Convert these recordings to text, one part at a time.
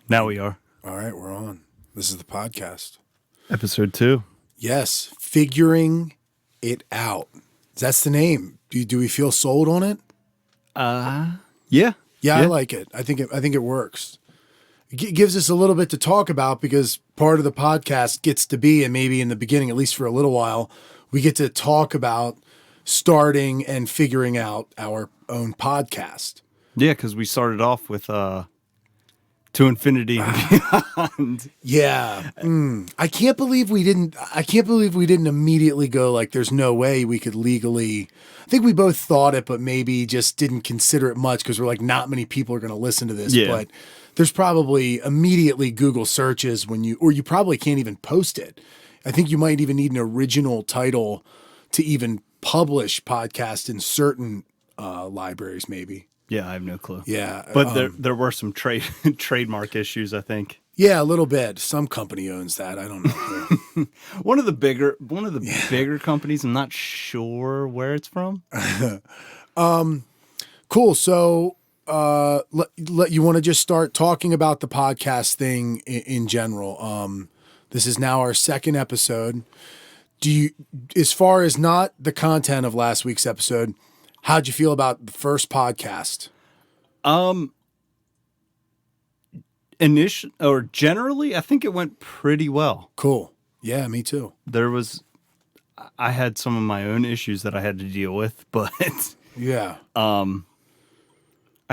Now we are. All right, we're on. This is the podcast. Episode 2. Yes, figuring it out. That's the name. Do we feel sold on it? Yeah. Yeah, I like it. I think it works. It gives us a little bit to talk about because part of the podcast gets to be, and maybe in the beginning, at least for a little while, we get to talk about starting and figuring out our own podcast. Yeah, because we started off with To Infinity and Beyond. Yeah. I can't believe we didn't immediately go like there's no way we could legally. I think we both thought it, but maybe just didn't consider it much because we're like, not many people are going to listen to this. Yeah. But there's probably immediately Google searches or you probably can't even post it. I think you might even need an original title to even publish podcast in certain libraries, maybe. Yeah, I have no clue. Yeah. But there were some trademark issues, I think. Yeah, a little bit. Some company owns that. I don't know. One of the bigger companies. I'm not sure where it's from. Cool. So, you want to just start talking about the podcast thing in general. This is now our second episode. As far as not the content of last week's episode, how'd you feel about the first podcast? Generally, I think it went pretty well. Cool. Yeah, me too. I had some of my own issues that I had to deal with, but yeah. I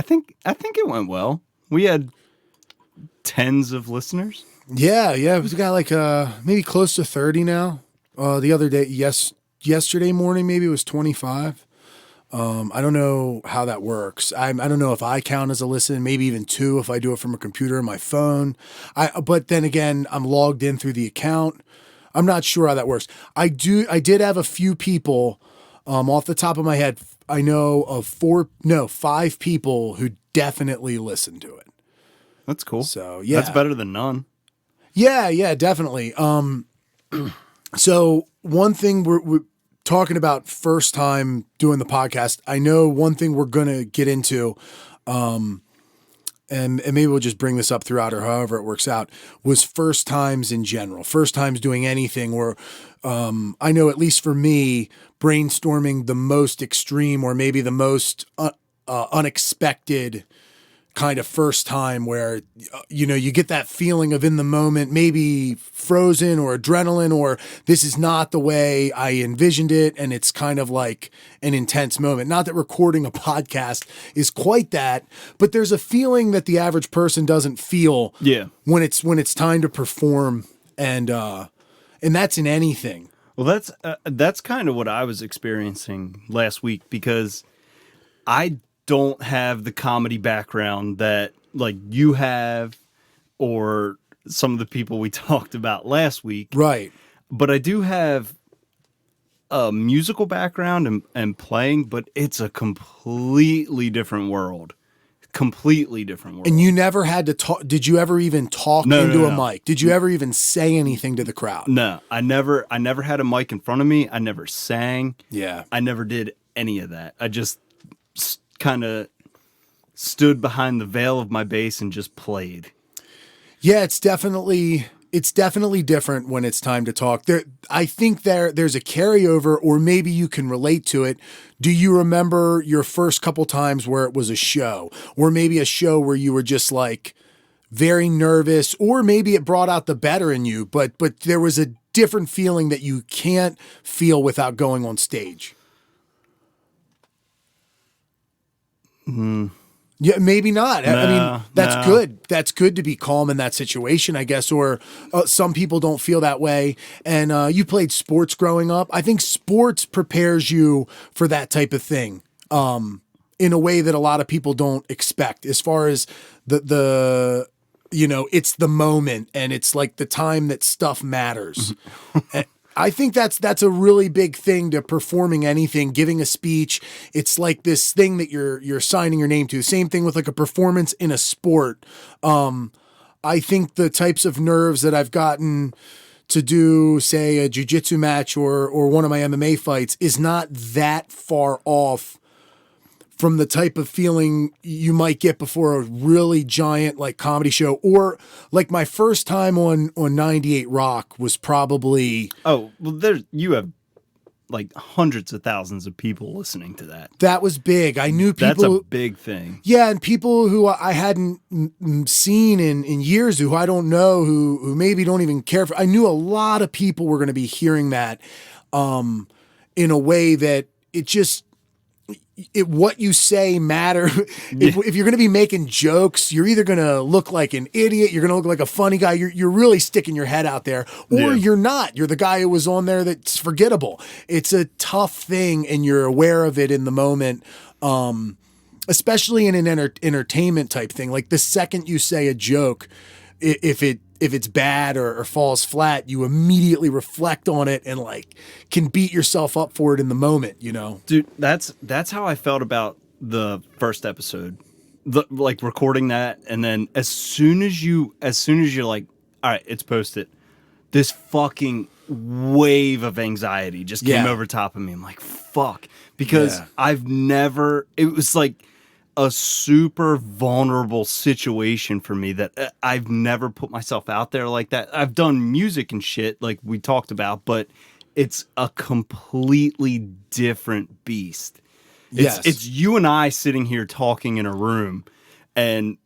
think it went well. We had tens of listeners. Yeah. We've got like maybe close to 30 now. The other day, yesterday morning, maybe it was 25. I don't know how that works. I don't know if I count as a listen, maybe even 2 if I do it from a computer or my phone. But then again, I'm logged in through the account. I'm not sure how that works. I did have a few people, off the top of my head, I know of 5 people who definitely listened to it. That's cool. So yeah, that's better than none. Yeah, definitely. So one thing we're talking about first time doing the podcast, I know one thing we're going to get into, and maybe we'll just bring this up throughout or however it works out, was first times in general, first times doing anything where, I know at least for me, brainstorming the most extreme or maybe the most unexpected kind of first time where, you get that feeling of in the moment, maybe frozen or adrenaline, or this is not the way I envisioned it. And it's kind of like an intense moment. Not that recording a podcast is quite that, but there's a feeling that the average person doesn't feel when it's time to perform. And that's in anything. Well, that's kind of what I was experiencing last week because I don't have the comedy background that like you have or some of the people we talked about last week. Right. But I do have a musical background and playing, but it's a completely different world. And you never had to talk. Did you ever even talk into a mic? Did you ever even say anything to the crowd? No, I never had a mic in front of me. I never sang. Yeah. I never did any of that. I just kind of stood behind the veil of my bass and just played. Yeah, it's definitely different when it's time to talk. I think there's a carryover, or maybe you can relate to it. Do you remember your first couple times where it was a show, or maybe a show where you were just like very nervous, or maybe it brought out the better in you, but there was a different feeling that you can't feel without going on stage? Yeah, maybe not. I mean, that's good. That's good to be calm in that situation, I guess. Or some people don't feel that way. And you played sports growing up. I think sports prepares you for that type of thing in a way that a lot of people don't expect. As far as the it's the moment and it's like the time that stuff matters. I think that's a really big thing to performing anything, giving a speech. It's like this thing that you're signing your name to. Same thing with like a performance in a sport. I think the types of nerves that I've gotten to do, say, a jiu-jitsu match or one of my MMA fights is not that far off from the type of feeling you might get before a really giant like comedy show, or like my first time on 98 Rock was probably Oh, well, you have like hundreds of thousands of people listening to that. that was big. I knew That's people. a big thing. Yeah, and people who I hadn't seen in years, who I don't know, who maybe don't even care for. I knew a lot of people were going to be hearing that in a way that it just. What you say matter. If you're going to be making jokes, you're either going to look like an idiot, you're going to look like a funny guy, you're really sticking your head out there, or you're not. You're the guy who was on there that's forgettable. It's a tough thing, and you're aware of it in the moment, especially in an entertainment type thing. Like the second you say a joke, if it's bad or falls flat, you immediately reflect on it and like can beat yourself up for it in the moment, you know? Dude, that's how I felt about the first episode. Like recording that, and then as soon as you're like, all right, it's posted, this fucking wave of anxiety just came over top of me. I'm like, fuck. Because it was like a super vulnerable situation for me that I've never put myself out there like that. I've done music and shit like we talked about, but it's a completely different beast. It's you and I sitting here talking in a room and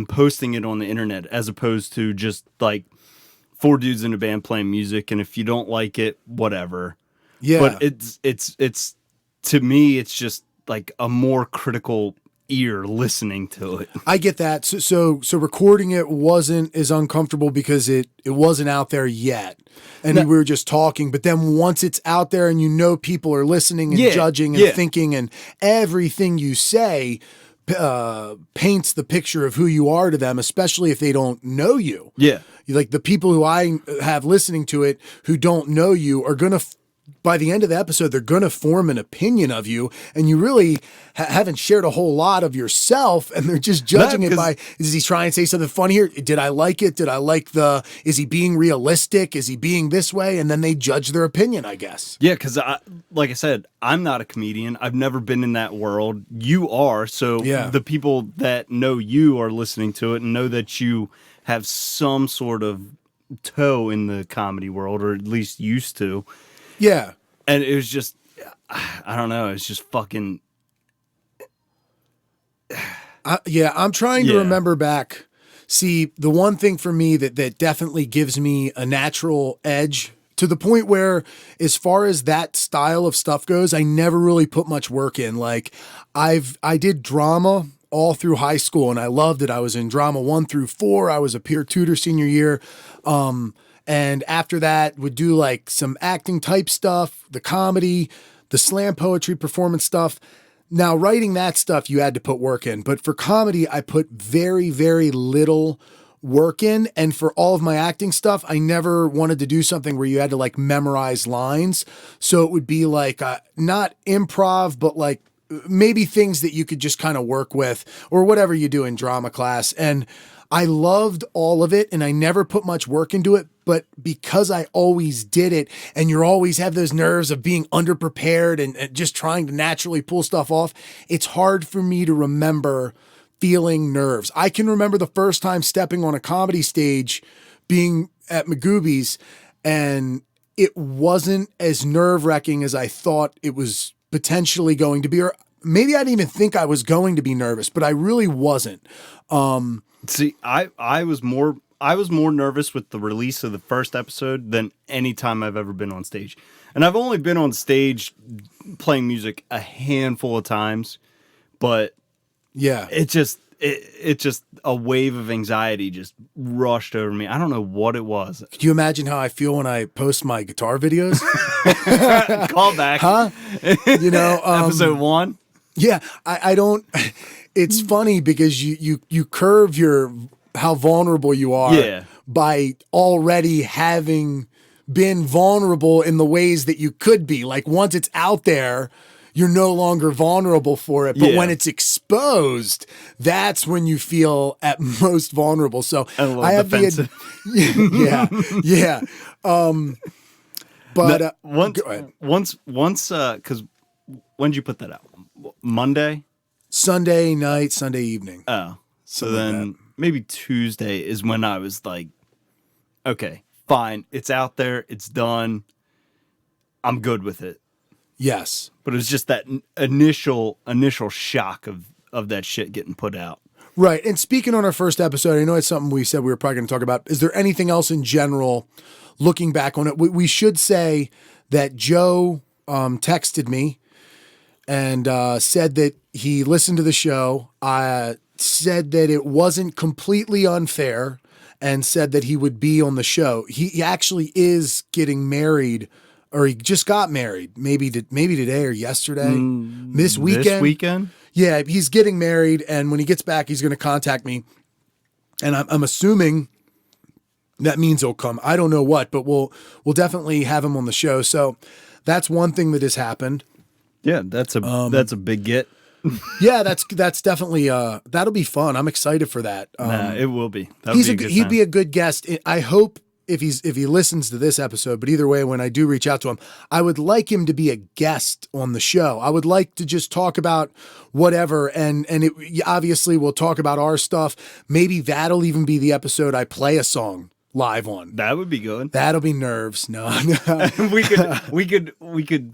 posting it on the internet, as opposed to just like four dudes in a band playing music, and if you don't like it, whatever. Yeah. But it's to me, it's just like a more critical ear listening to it. I get that. So recording it wasn't as uncomfortable because it wasn't out there yet. And we were just talking, but then once it's out there and you know people are listening and judging and thinking, and everything you say paints the picture of who you are to them, especially if they don't know you. Yeah. Like the people who I have listening to it who don't know you are going to by the end of the episode, they're going to form an opinion of you, and you really haven't shared a whole lot of yourself, and they're just judging it by, is he trying to say something funny here? Did I like it? Did I like is he being realistic? Is he being this way? And then they judge their opinion, I guess. Yeah, because like I said, I'm not a comedian. I've never been in that world. You are, so the people that know you are listening to it and know that you have some sort of toe in the comedy world, or at least used to. Yeah. And it was just, I don't know, it's just fucking. I'm trying to remember back. See, the one thing for me that definitely gives me a natural edge, to the point where, as far as that style of stuff goes, I never really put much work in. Like, I did drama all through high school, and I loved it. I was in drama 1 through 4. I was a peer tutor senior year. And after that, would do like some acting type stuff, the comedy, the slam poetry performance stuff. Now, writing that stuff, you had to put work in. But for comedy, I put very, very little work in. And for all of my acting stuff, I never wanted to do something where you had to like memorize lines. So it would be like not improv, but like maybe things that you could just kind of work with, or whatever you do in drama class. And I loved all of it, and I never put much work into it, but because I always did it, and you always have those nerves of being underprepared and just trying to naturally pull stuff off, it's hard for me to remember feeling nerves. I can remember the first time stepping on a comedy stage, being at Magooby's, and it wasn't as nerve-wracking as I thought it was potentially going to be, or maybe I didn't even think I was going to be nervous, but I really wasn't. See, I was more nervous with the release of the first episode than any time I've ever been on stage. And I've only been on stage playing music a handful of times, but yeah, it just a wave of anxiety just rushed over me. I don't know what it was. Could you imagine how I feel when I post my guitar videos? Call back. Huh? You know, episode 1. Yeah, I don't. It's funny because you curve how vulnerable you are by already having been vulnerable in the ways that you could be. Like once it's out there, you're no longer vulnerable for it. But when it's exposed, that's when you feel at most vulnerable. So I have defensive. yeah. But once, because when did you put that out? Monday. Sunday night, Sunday evening. Oh, so Something like then maybe Tuesday is when I was like, okay, fine, it's out there, it's done, I'm good with it. Yes. But it was just that initial shock of that shit getting put out. Right. And speaking on our first episode, I know it's something we said we were probably going to talk about. Is there anything else in general, looking back on it? We should say that Joe texted me and said that he listened to the show. Said that it wasn't completely unfair and said that he would be on the show. He actually is getting married, or he just got married, maybe today or yesterday, this weekend. This weekend? Yeah, he's getting married, and when he gets back, he's going to contact me. And I'm assuming that means he'll come. I don't know what, but we'll definitely have him on the show. So that's one thing that has happened. Yeah, that's a big get. Yeah, that's definitely that'll be fun. I'm excited for that. It will be. He'd be a good guest. I hope if he listens to this episode, but either way, when I do reach out to him, I would like him to be a guest on the show. I would like to just talk about whatever, and obviously we'll talk about our stuff. Maybe that'll even be the episode I play a song live on. That would be good. That'll be nerves. No. we could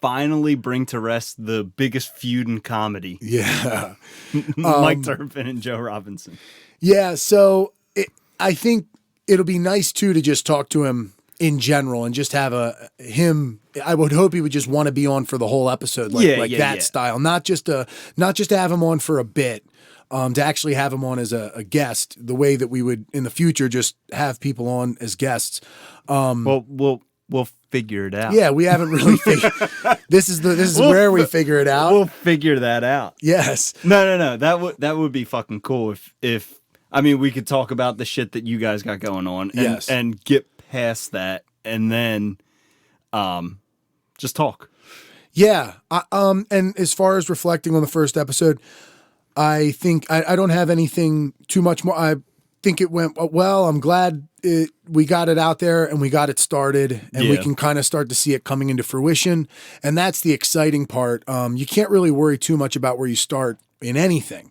finally bring to rest the biggest feud in comedy. Yeah. Mike Turpin and Joe Robinson. Yeah, so I think it'll be nice too to just talk to him in general and just have him. I would hope he would just want to be on for the whole episode, that style, not just to have him on for a bit, to actually have him on as a guest, the way that we would in the future just have people on as guests. Well, we'll figure it out. Yeah, we haven't really figured. This is where we figure it out. We'll figure that out. Yes. No. That would be fucking cool if I mean, we could talk about the shit that you guys got going on and get past that and then just talk. Yeah. And as far as reflecting on the first episode, I think I don't have anything too much more. I think it went well. I'm glad we got it out there and we got it started and we can kind of start to see it coming into fruition. And that's the exciting part. You can't really worry too much about where you start in anything.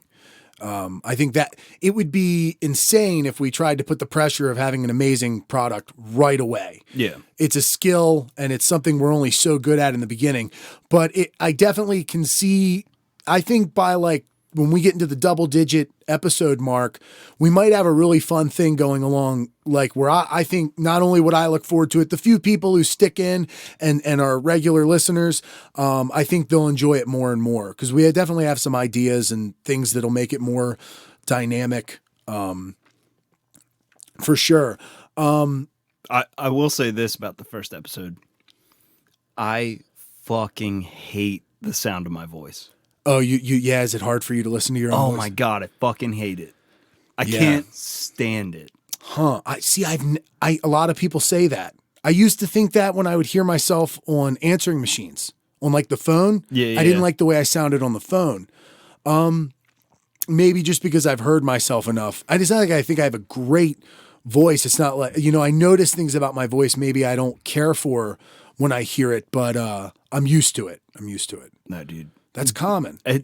I think that it would be insane if we tried to put the pressure of having an amazing product right away. Yeah. It's a skill and it's something we're only so good at in the beginning, but I definitely can see, I think by when we get into the double-digit episode mark, we might have a really fun thing going along, where I think not only would I look forward to it, the few people who stick in and are regular listeners, I think they'll enjoy it more and more because we definitely have some ideas and things that'll make it more dynamic, for sure. I will say this about the first episode. I fucking hate the sound of my voice. Oh, yeah. Is it hard for you to listen to your own voice? My God, I fucking hate it. I can't stand it. Huh. A lot of people say that. I used to think that when I would hear myself on answering machines on the phone. I didn't like the way I sounded on the phone. Maybe just because I've heard myself enough. I think I have a great voice. It's not I notice things about my voice maybe I don't care for when I hear it, but I'm used to it. No, dude. That's common. I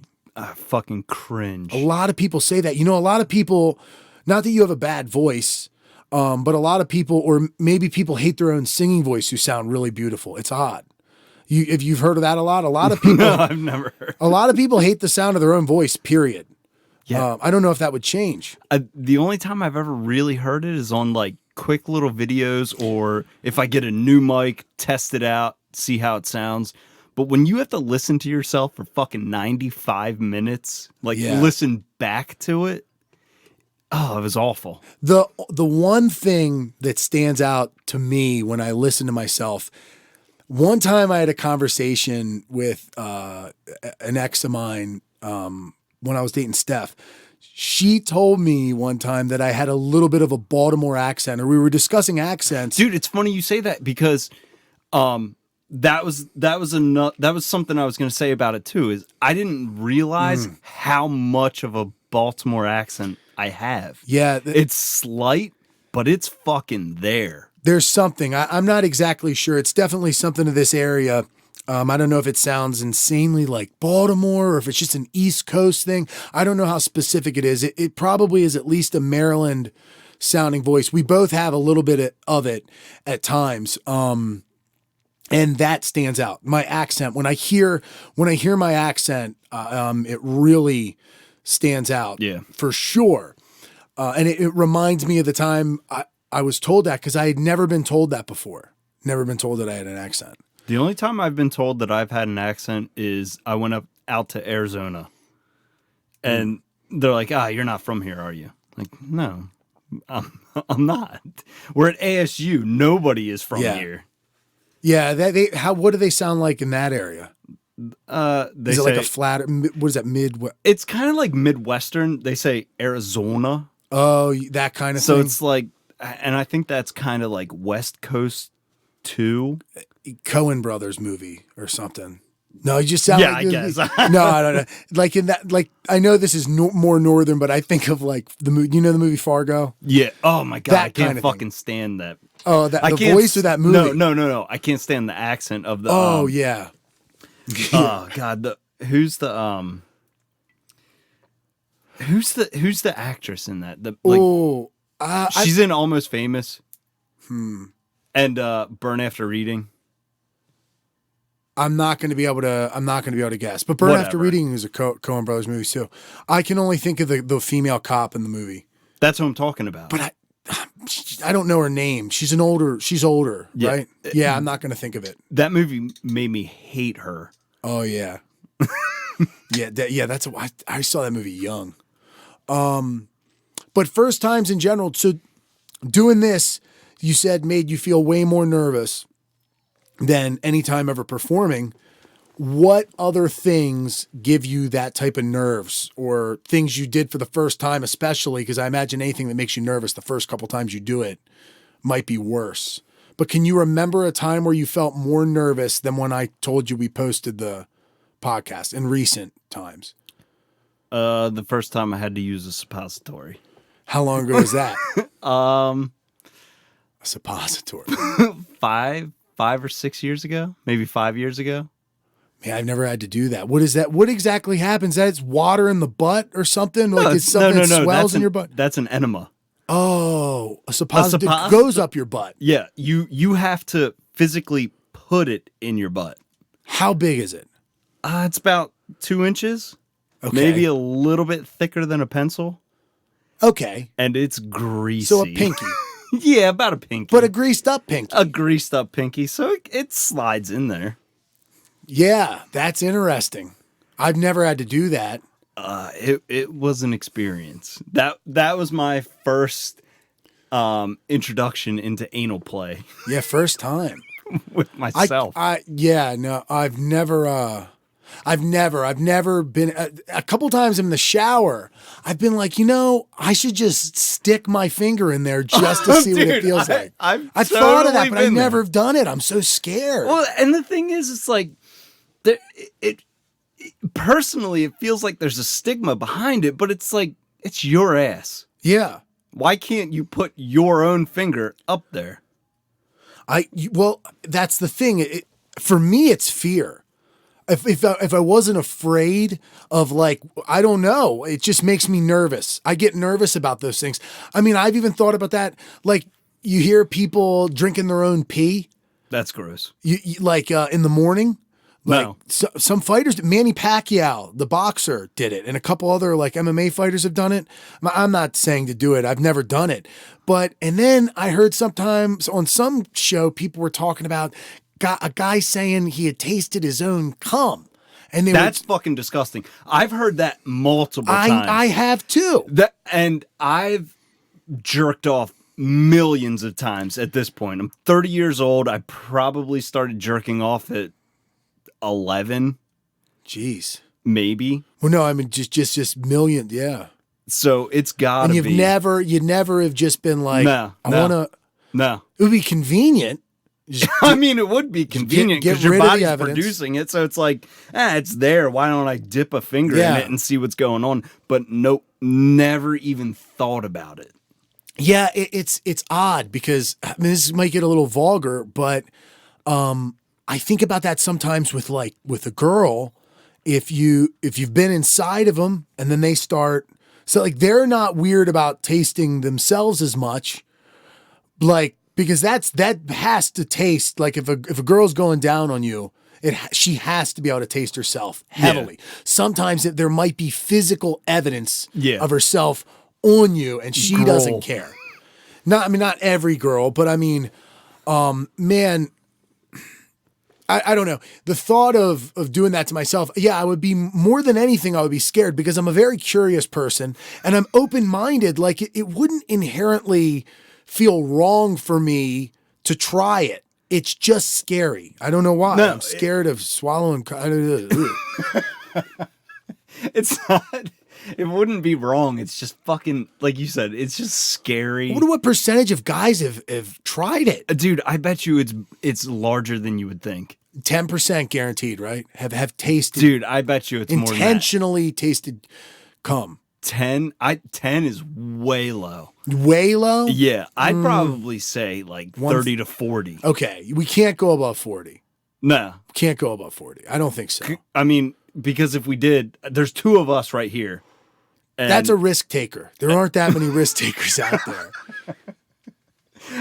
fucking cringe. A lot of people say that. A lot of people, not that you have a bad voice, but a lot of people, or maybe people hate their own singing voice who sound really beautiful. It's odd. If you've heard of that a lot of people. No, I've never heard. A lot of people hate the sound of their own voice, period. Yeah. I don't know if that would change. The only time I've ever really heard it is on quick little videos, or if I get a new mic, test it out, see how it sounds. But when you have to listen to yourself for fucking 95 minutes, listen back to it, it was awful. The one thing that stands out to me when I listen to myself, one time I had a conversation with an ex of mine when I was dating Steph. She told me one time that I had a little bit of a Baltimore accent, or we were discussing accents. Dude, it's funny you say that because that was something I was going to say about it too. Is I didn't realize how much of a Baltimore accent I have. Yeah, it's slight, but it's fucking there. There's something. I'm not exactly sure. It's definitely something to this area. I don't know if it sounds insanely like Baltimore or if it's just an East Coast thing. I don't know how specific it is. It probably is at least a Maryland sounding voice. We both have a little bit of it at times. And that stands out. My accent, when I hear my accent, it really stands out. Yeah. For sure. And it reminds me of the time I was told that because I had never been told that before. Never been told that I had an accent. The only time I've been told that I've had an accent is I went out to Arizona, and they're like, "You're not from here, are you?" Like, no, I'm not. We're at ASU. Nobody is from here. Yeah, what do they sound like in that area? Is it like a flat? What is that Midwest? It's kind of like Midwestern. They say Arizona. Oh, that kind of thing. So it's like, and I think that's kind of like West Coast too. Coen Brothers movie or something. No, you just sound like... I guess. No, I don't know. Like in that, like, I know this is more northern, but I think of like the movie, the movie Fargo? Yeah. Oh my God. That I can't kind of fucking stand that. Oh, the voice of that movie? No. I can't stand the accent of the... Oh, yeah. Oh God. Who's the actress in that? She's in Almost Famous. And Burn After Reading. I'm not going to be able to guess. But Burn After Reading is a Coen Brothers movie too. I can only think of the female cop in the movie. That's what I'm talking about. But I don't know her name. She's older, yeah. Right? Yeah, I'm not going to think of it. That movie made me hate her. Oh yeah. I saw that movie young. But first times in general, so doing this, you said made you feel way more nervous than any time ever performing. What other things give you that type of nerves, or things you did for the first time, especially? Because I imagine anything that makes you nervous the first couple times you do it might be worse. But can you remember a time where you felt more nervous than when I told you we posted the podcast in recent times? The first time I had to use a suppository. How long ago was that? A suppository. 5 or 6 years ago, maybe 5 years ago. Man, I've never had to do that. What is that? What exactly happens? That it's water in the butt or something? Like it's something that swells in your butt? That's an enema. Oh, a suppository goes up your butt. Yeah, you have to physically put it in your butt. How big is it? It's about 2 inches. Okay. Maybe a little bit thicker than a pencil. Okay. And it's greasy. So a pinky. Yeah, about a pinky. But a greased up pinky. A greased up pinky. So it slides in there. Yeah, that's interesting. I've never had to do that. It was an experience. That was my first introduction into anal play. Yeah, first time. With myself. I've never been a couple times in the shower. I've been like, I should just stick my finger in there just to see what it feels like. I've thought of that, but I never have done it. I'm so scared. Well, and the thing is, it's like, personally, it feels like there's a stigma behind it, but it's like, it's your ass. Yeah. Why can't you put your own finger up there? Well, that's the thing. For me, it's fear. If I wasn't afraid of, like, I don't know, it just makes me nervous. I get nervous about those things. I mean, I've even thought about that. Like, you hear people drinking their own pee. That's gross. You like in the morning. Like, no. Some fighters, Manny Pacquiao, the boxer, did it, and a couple other like MMA fighters have done it. I'm not saying to do it. I've never done it. And then I heard sometimes on some show, people were talking about a guy saying he had tasted his own cum. And that's fucking disgusting. I've heard that multiple times. I have too. And I've jerked off millions of times at this point. I'm 30 years old. I probably started jerking off at 11. Jeez. Maybe. Well, no, I mean just million, yeah. So it's gotta be. And you never have just been like, No. It would be convenient. I mean, it would be convenient because your body's producing it. So it's like, it's there. Why don't I dip a finger in it and see what's going on? But nope, never even thought about it. Yeah, it's odd because, I mean, this might get a little vulgar, but I think about that sometimes with a girl, if you've been inside of them and then they start, so like they're not weird about tasting themselves as much, like, because that has to taste, like if a girl's going down on you, she has to be able to taste herself heavily. Yeah. Sometimes there might be physical evidence of herself on you and she doesn't care. Not every girl, but I mean, man, I don't know. The thought of doing that to myself, I would be, more than anything, I would be scared because I'm a very curious person and I'm open-minded. Like it wouldn't inherently feel wrong for me to try it. It's just scary. I don't know why. No, I'm scared of swallowing. It's not. It wouldn't be wrong. It's just fucking, like you said, it's just scary. I wonder what percentage of guys have tried it. Dude, I bet you it's larger than you would think. 10% guaranteed, right? Have tasted. Dude, I bet you it's more than that. Intentionally tasted cum. 10 is way low. Way low? Yeah, I'd probably say like 30 to 40. Okay, we can't go above 40. No. Can't go above 40. I don't think so. I mean, because if we did, there's two of us right here. That's a risk taker. There aren't that many risk takers out there.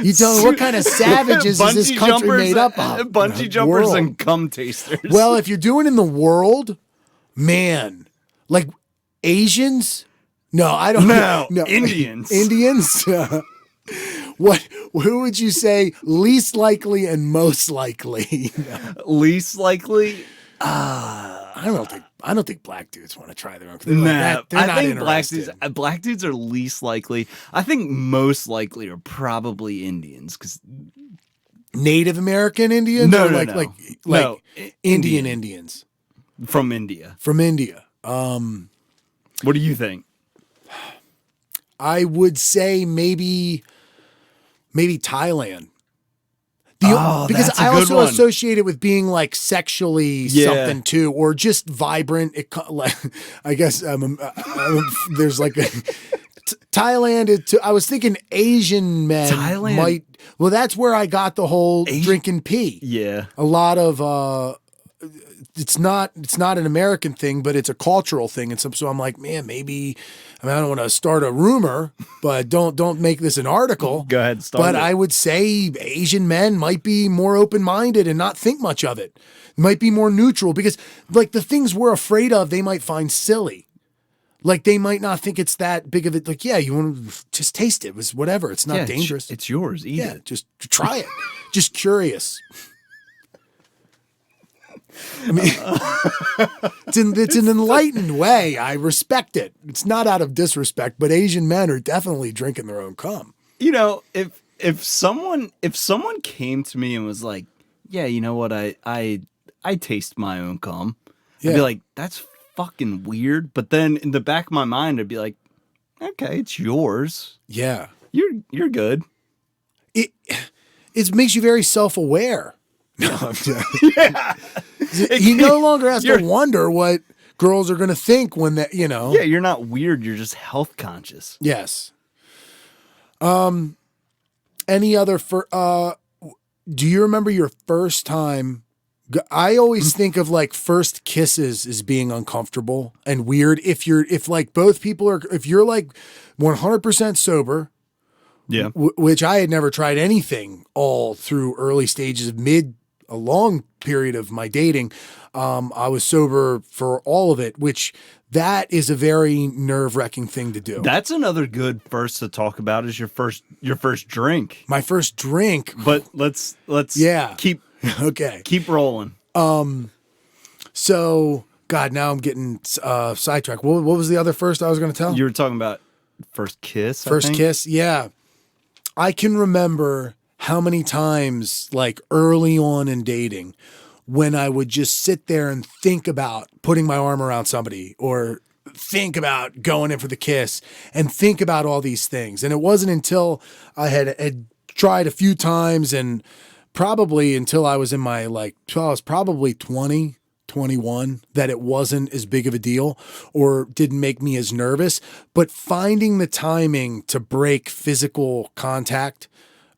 You tell me, what kind of savages is this country made up of? Bungee jumpers and cum tasters. Well, if you're doing in the world, man, like Asians? No, I don't know. No. Indians. Indians? Who would you say least likely and most likely? Least likely? I don't think black dudes want to try their own. I think black dudes are least likely. I think most likely are probably Indians, because Native American Indians, like Indian Indians from India. From India. What do you think? I would say maybe Thailand. Because I also associate it with being like sexually something too, or just vibrant. I guess there's like Thailand. I was thinking Asian men might. Well, that's where I got the whole drink and pee. Yeah, a lot of. It's not an American thing, but it's a cultural thing, and so I'm like, man, maybe. I don't want to start a rumor, but don't make this an article. Go ahead, start it. I would say Asian men might be more open-minded and not think much of it. Might be more neutral because, like, the things we're afraid of, they might find silly. Like, they might not think it's that big of it. Like, yeah, you want to just taste it. It was whatever. It's not dangerous. It's yours. Eat it. Just try it. Just curious. I mean, it's an enlightened way. I respect it. It's not out of disrespect, but Asian men are definitely drinking their own cum. You know, if someone came to me and was like, "Yeah, you know what? I taste my own cum," I'd be like, "That's fucking weird." But then in the back of my mind, I'd be like, "Okay, it's yours. Yeah, you're good." It makes you very self-aware. No, I'm yeah. He no longer has to wonder what girls are going to think when that, you know. Yeah, you're not weird. You're just health conscious. Yes. Any other do you remember your first time? I always think of like first kisses as being uncomfortable and weird. If like both people are, if you're like 100% sober. Yeah. Which I had never tried anything all through early stages of a long period of my dating. I was sober for all of it, which that is a very nerve-wracking thing to do. That's another good first to talk about is your first drink. My first drink. But let's keep rolling. So God, now I'm getting sidetracked. What was the other first I was going to tell? You were talking about first kiss. First kiss. Yeah. I can remember how many times, like early on in dating, when I would just sit there and think about putting my arm around somebody or think about going in for the kiss and think about all these things. And it wasn't until I had tried a few times and probably until I was in my I was probably 20, 21, that it wasn't as big of a deal or didn't make me as nervous. But finding the timing to break physical contact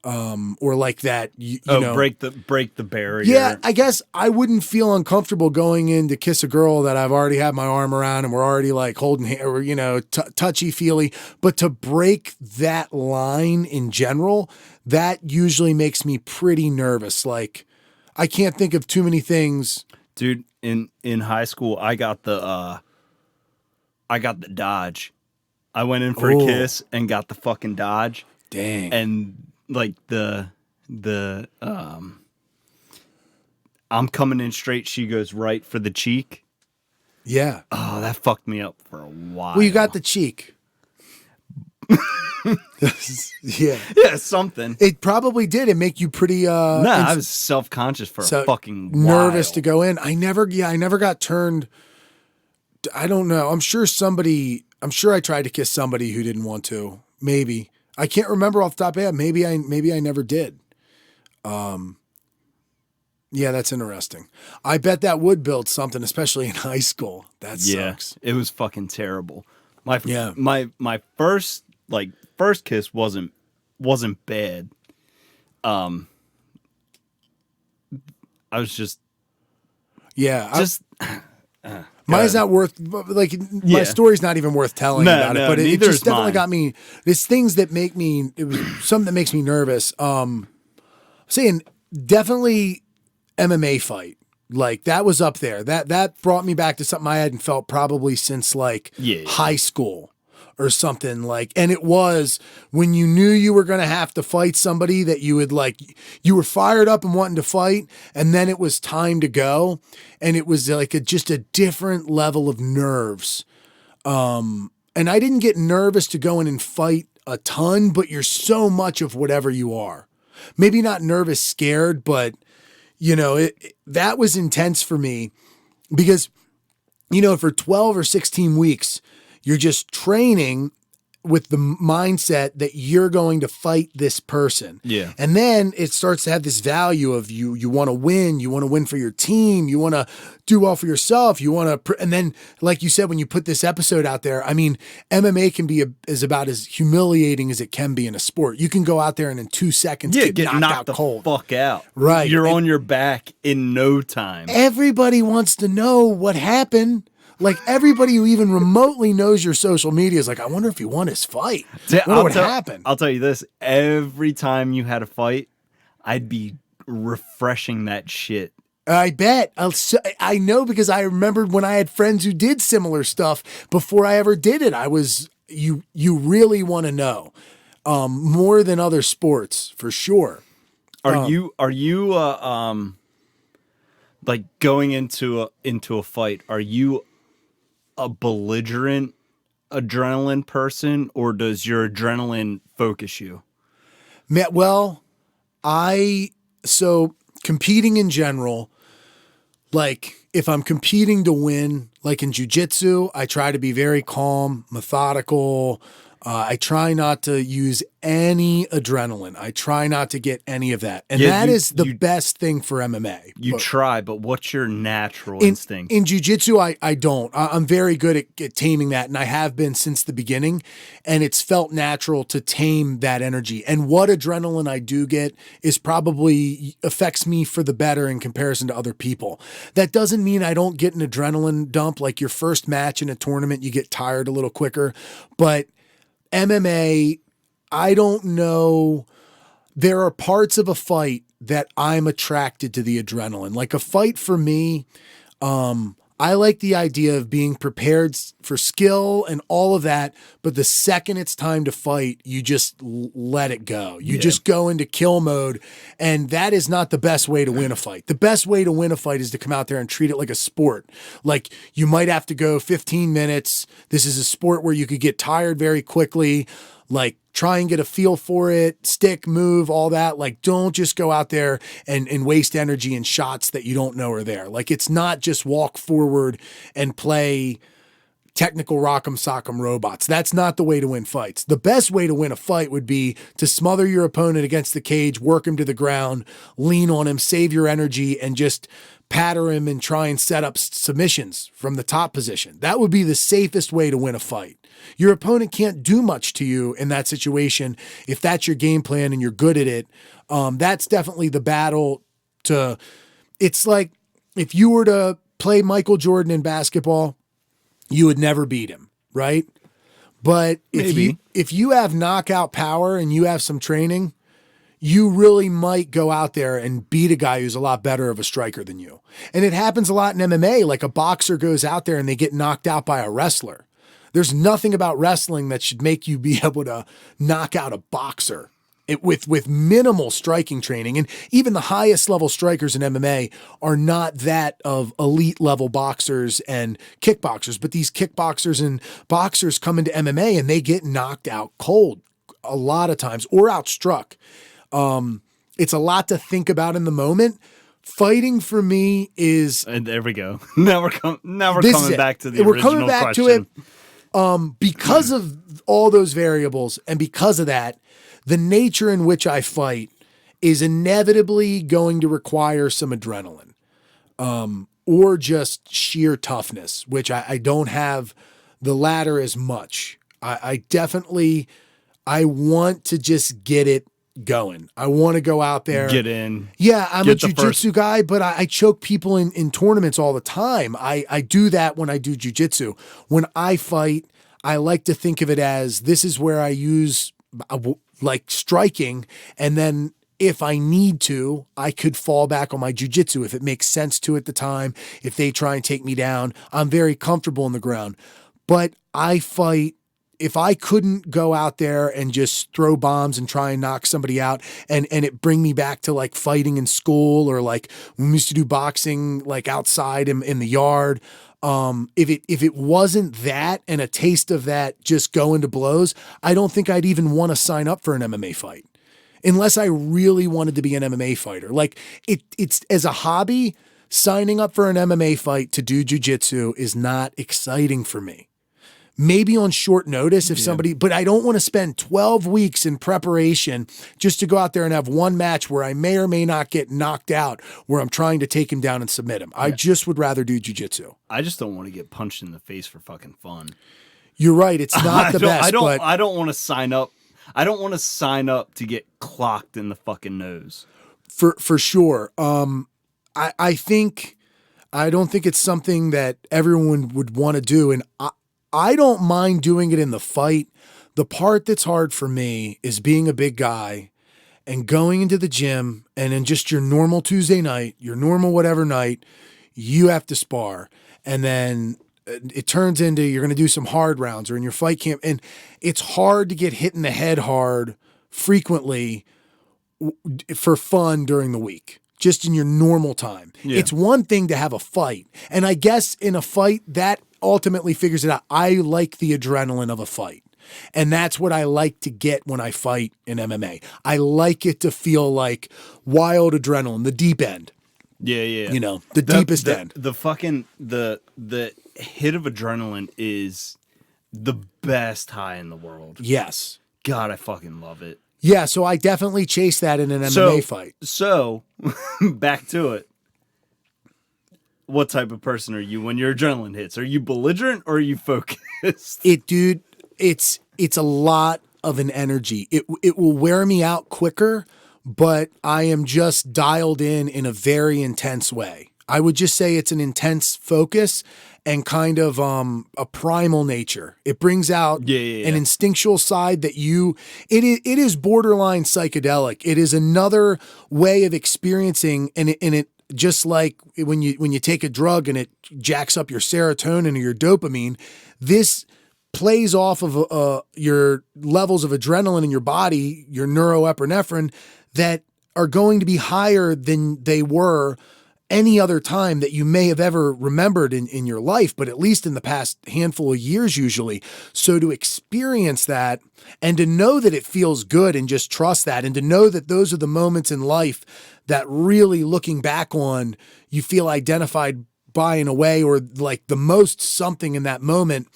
or like that, you know, break the barrier. yeah, I guess I wouldn't feel uncomfortable going in to kiss a girl that I've already had my arm around and we're already like holding or, you know, touchy feely. But to break that line in general, that usually makes me pretty nervous. Like, I can't think of too many things. Dude, in high school, I got the Dodge. I went in for a kiss and got the fucking Dodge. Dang. And like the I'm coming in straight, she goes right for the cheek. Yeah. Oh, that fucked me up for a while. Well, you got the cheek. Yeah. Yeah, something. It probably did. It make you pretty I was self-conscious for a fucking while. Nervous to go in. I never got turned. I don't know. I'm sure I tried to kiss somebody who didn't want to. Maybe. I can't remember off the top of my head. Maybe I never did. Yeah, that's interesting. I bet that would build something, especially in high school. That sucks. It was fucking terrible. My first kiss wasn't bad. I was just mine's not worth my story's not even worth telling about it, but it just definitely got me. There's things that make me. It was something that makes me nervous. Saying definitely MMA fight, like that was up there. That brought me back to something I hadn't felt probably since high school or something like. And it was when you knew you were going to have to fight somebody that you would you were fired up and wanting to fight, and then it was time to go, and it was like just a different level of nerves. And I didn't get nervous to go in and fight a ton, but you're so much of whatever you are. Maybe not nervous, scared, but you know, that was intense for me because, you know, for 12 or 16 weeks, you're just training with the mindset that you're going to fight this person. Yeah. And then it starts to have this value of you want to win for your team. You want to do well for yourself. You want to, and then like you said, when you put this episode out there, I mean, MMA can be is about as humiliating as it can be in a sport. You can go out there and in 2 seconds get knocked out the cold. Fuck out. Right. You're on your back in no time. Everybody wants to know what happened. Like everybody who even remotely knows your social media is like, I wonder if he won his fight. I wonder what happened. I'll tell you this. Every time you had a fight, I'd be refreshing that shit. I bet. I know because I remembered when I had friends who did similar stuff before I ever did it. You really want to know more than other sports for sure. Are you like going into a fight? Are you a belligerent adrenaline person, or does your adrenaline focus you? Well, so competing in general, like if I'm competing to win, like in jiu-jitsu, I try to be very calm, methodical. I try not to use any adrenaline. I try not to get any of that. And that is the best thing for MMA. Try, but what's your natural instinct? In jiu-jitsu, I don't. I'm very good at taming that, and I have been since the beginning, and it's felt natural to tame that energy. And what adrenaline I do get is probably affects me for the better in comparison to other people. That doesn't mean I don't get an adrenaline dump. Like your first match in a tournament, you get tired a little quicker, but MMA, I don't know. There are parts of a fight that I'm attracted to the adrenaline. Like a fight for me, I like the idea of being prepared for skill and all of that. But the second it's time to fight, you just let it go. You just go into kill mode. And that is not the best way to win a fight. The best way to win a fight is to come out there and treat it like a sport. Like you might have to go 15 minutes. This is a sport where you could get tired very quickly. Like try and get a feel for it, stick, move, all that. Like don't just go out there and waste energy in shots that you don't know are there. Like it's not just walk forward and play technical rock'em sock'em robots. That's not the way to win fights. The best way to win a fight would be to smother your opponent against the cage, work him to the ground, lean on him, save your energy, and just patter him and try and set up submissions from the top position. That would be the safest way to win a fight. Your opponent can't do much to you in that situation if that's your game plan and you're good at it. That's definitely the battle to... It's like if you were to play Michael Jordan in basketball, you would never beat him, right? But if you have knockout power and you have some training, you really might go out there and beat a guy who's a lot better of a striker than you. And it happens a lot in MMA, like a boxer goes out there and they get knocked out by a wrestler. There's nothing about wrestling that should make you be able to knock out a boxer with minimal striking training. And even the highest level strikers in MMA are not that of elite level boxers and kickboxers. But these kickboxers and boxers come into MMA and they get knocked out cold a lot of times or outstruck. It's a lot to think about in the moment. Fighting for me is... And there we go. Now we're coming back to the original question. We're coming back to it because of all those variables and because of that, the nature in which I fight is inevitably going to require some adrenaline or just sheer toughness, which I don't have the latter as much. I want to just get it going. I want to go out there. Get in. Yeah, I'm a jiu-jitsu guy, but I choke people in tournaments all the time. I do that when I do jiu-jitsu. When I fight, I like to think of it as this is where I use like striking, and then if I need to, I could fall back on my jiu-jitsu if it makes sense to at the time. If they try and take me down, I'm very comfortable on the ground. But I fight, if I couldn't go out there and just throw bombs and try and knock somebody out and it bring me back to like fighting in school or like when we used to do boxing like outside in the yard, if it wasn't that and a taste of that just going to blows, I don't think I'd even want to sign up for an MMA fight unless I really wanted to be an MMA fighter. Like it's as a hobby, signing up for an MMA fight to do jiu-jitsu is not exciting for me. Maybe on short notice if somebody, but I don't want to spend 12 weeks in preparation just to go out there and have one match where I may or may not get knocked out where I'm trying to take him down and submit him. I just would rather do jiu-jitsu. I just don't want to get punched in the face for fucking fun. You're right. It's not the best. I don't want to sign up. I don't want to sign up to get clocked in the fucking nose. For sure. I don't think it's something that everyone would want to do. And I don't mind doing it in the fight. The part that's hard for me is being a big guy and going into the gym and in just your normal Tuesday night, your normal whatever night, you have to spar. And then it turns into you're going to do some hard rounds or in your fight camp. And it's hard to get hit in the head hard frequently for fun during the week. Just in your normal time. Yeah. It's one thing to have a fight. And I guess in a fight, that ultimately figures it out. I like the adrenaline of a fight. And that's what I like to get when I fight in MMA. I like it to feel like wild adrenaline, the deep end. Yeah. You know, the deepest end. The fucking, the hit of adrenaline is the best high in the world. Yes. God, I fucking love it. Yeah, so I definitely chase that in an MMA fight. So, back to it. What type of person are you when your adrenaline hits? Are you belligerent or are you focused? Dude, it's a lot of an energy. It will wear me out quicker, but I am just dialed in a very intense way. I would just say it's an intense focus and kind of a primal nature. It brings out an instinctual side that it is borderline psychedelic. It is another way of experiencing, and it just like when you take a drug and it jacks up your serotonin or your dopamine, this plays off of your levels of adrenaline in your body, your neuroepinephrine, that are going to be higher than they were any other time that you may have ever remembered in your life, but at least in the past handful of years usually. So to experience that and to know that it feels good and just trust that, and to know that those are the moments in life that really looking back on, you feel identified by in a way, or like the most something in that moment.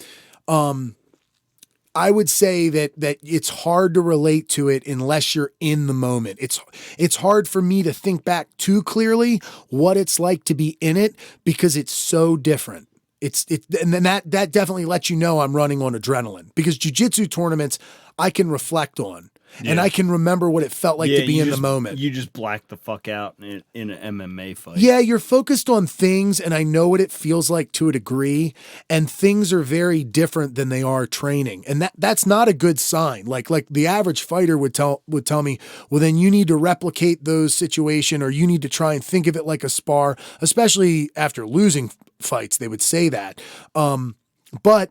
I would say that it's hard to relate to it unless you're in the moment. It's hard for me to think back too clearly what it's like to be in it because it's so different. And then that definitely lets you know I'm running on adrenaline, because jiu-jitsu tournaments I can reflect on. Yeah. And I can remember what it felt like to be you in just, the moment. You just black the fuck out in an MMA fight. Yeah, you're focused on things, and I know what it feels like to a degree, and things are very different than they are training. And that's not a good sign. Like the average fighter would tell me, well, then you need to replicate those situations, or you need to try and think of it like a spar, especially after losing fights, they would say that. But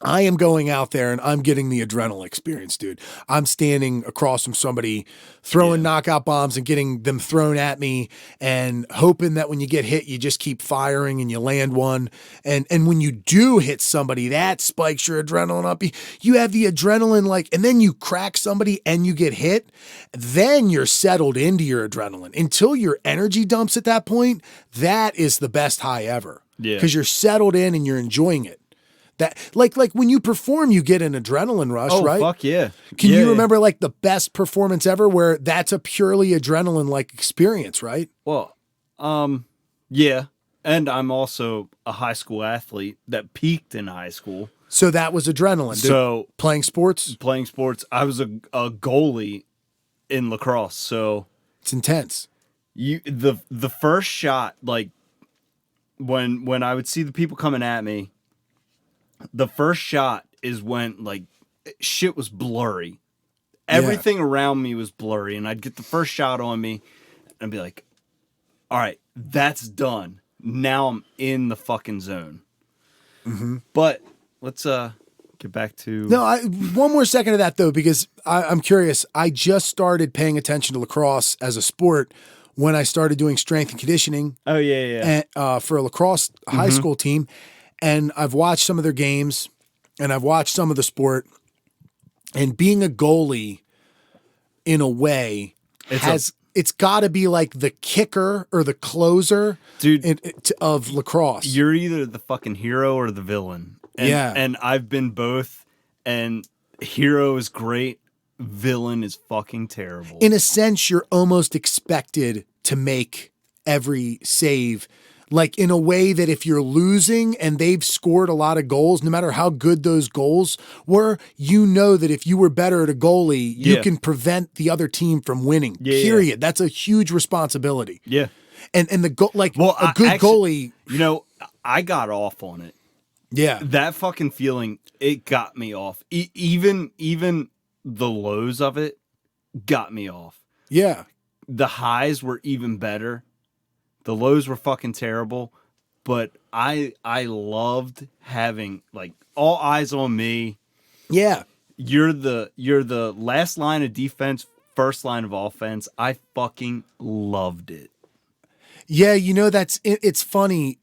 I am going out there and I'm getting the adrenaline experience, dude. I'm standing across from somebody throwing knockout bombs and getting them thrown at me, and hoping that when you get hit, you just keep firing and you land one. And when you do hit somebody, that spikes your adrenaline up. You have the adrenaline, and then you crack somebody and you get hit. Then you're settled into your adrenaline until your energy dumps at that point. That is the best high ever. Yeah. Because you're settled in and you're enjoying it. That like when you perform, you get an adrenaline rush, right? Oh, fuck yeah. Can you remember the best performance ever where that's a purely adrenaline experience, right? Well, yeah. And I'm also a high school athlete that peaked in high school. So that was adrenaline. So playing sports, I was a goalie in lacrosse. So it's intense. The first shot, when I would see the people coming at me, the first shot is when shit was blurry. Everything around me was blurry, and I'd get the first shot on me and I'd be like, all right, that's done. Now I'm in the fucking zone. Mm-hmm. But let's get back to... No, one more second of that, though, because I'm curious. I just started paying attention to lacrosse as a sport when I started doing strength and conditioning. Oh, yeah. And, for a lacrosse high school team. And I've watched some of their games, and I've watched some of the sport. And being a goalie, in a way, it's got to be like the kicker or the closer, dude, of lacrosse. You're either the fucking hero or the villain. And I've been both. And hero is great. Villain is fucking terrible. In a sense, you're almost expected to make every save. In a way that if you're losing and they've scored a lot of goals, no matter how good those goals were, you know that if you were better at a goalie, you can prevent the other team from winning. Period. Yeah. That's a huge responsibility. Yeah. And the goalie. I got off on it. Yeah. That fucking feeling, it got me off. Even the lows of it got me off. Yeah. The highs were even better. The lows were fucking terrible, but I loved having all eyes on me. Yeah. You're the last line of defense, first line of offense. I fucking loved it. Yeah, it's funny.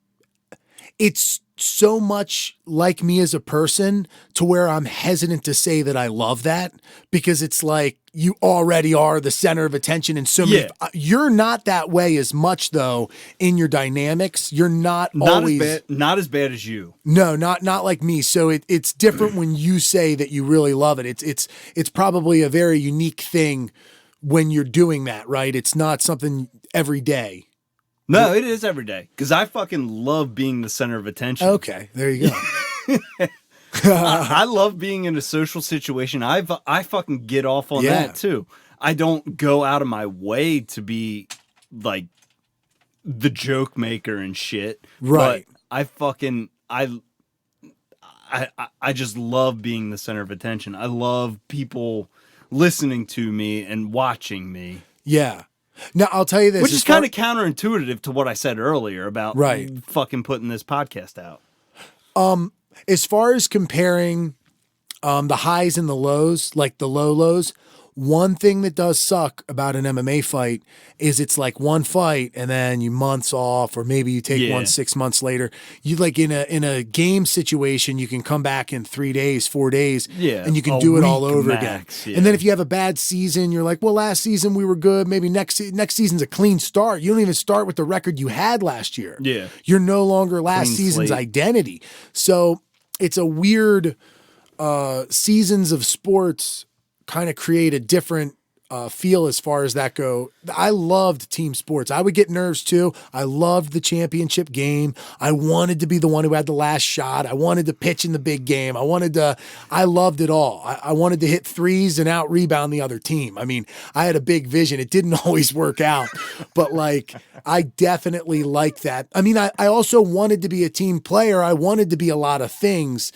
It's so much like me as a person to where I'm hesitant to say that I love that, because it's like you already are the center of attention, and you're not that way as much though in your dynamics. You're not always not as bad as you. No, not like me. So it's different when you say that you really love it. It's probably a very unique thing when you're doing that, right? It's not something every day. No, it is every day, because I fucking love being the center of attention. Okay, there you go. I love being in a social situation. I fucking get off on that too. I don't go out of my way to be the joke maker and shit. Right. But I just love being the center of attention. I love people listening to me and watching me. Yeah. Now, I'll tell you this. Which is kind of counterintuitive to what I said earlier about fucking putting this podcast out. As far as comparing the highs and the lows, like the low lows, One thing that does suck about an MMA fight is it's like one fight and then you months off, or maybe you take one 6 months later. You like in a game situation, you can come back in 3 days, 4 days, and you can do it all over again. Yeah. And then if you have a bad season, you're like, well, last season we were good. Maybe next season's a clean start. You don't even start with the record you had last year. Yeah. You're no longer last Clean season's slate. identity. So it's a weird seasons of sports kind of create a different feel as far as that go. I loved team sports. I would get nerves too. I loved the championship game. I wanted to be the one who had the last shot. I wanted to pitch in the big game. I loved it all. I wanted to hit threes and out rebound the other team. I mean, I had a big vision. It didn't always work out, but like, I definitely like that. I mean, I also wanted to be a team player. I wanted to be a lot of things.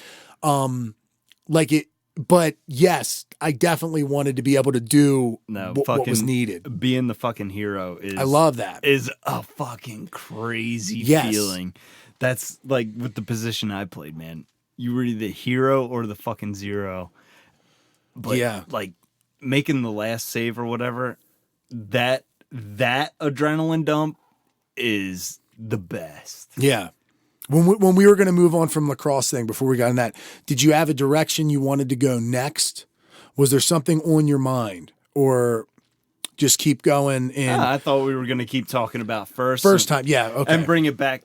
But yes, I definitely wanted to be able to do what was needed. Being the fucking hero I love that. Is a fucking crazy feeling. That's like with the position I played, man. You were either the hero or the fucking zero. But like making the last save or whatever, that adrenaline dump is the best. Yeah. When we were going to move on from lacrosse thing, before we got in that, did you have a direction you wanted to go next? Was there something on your mind, or just keep going? And I thought we were going to keep talking about first time. Yeah. Okay. And bring it back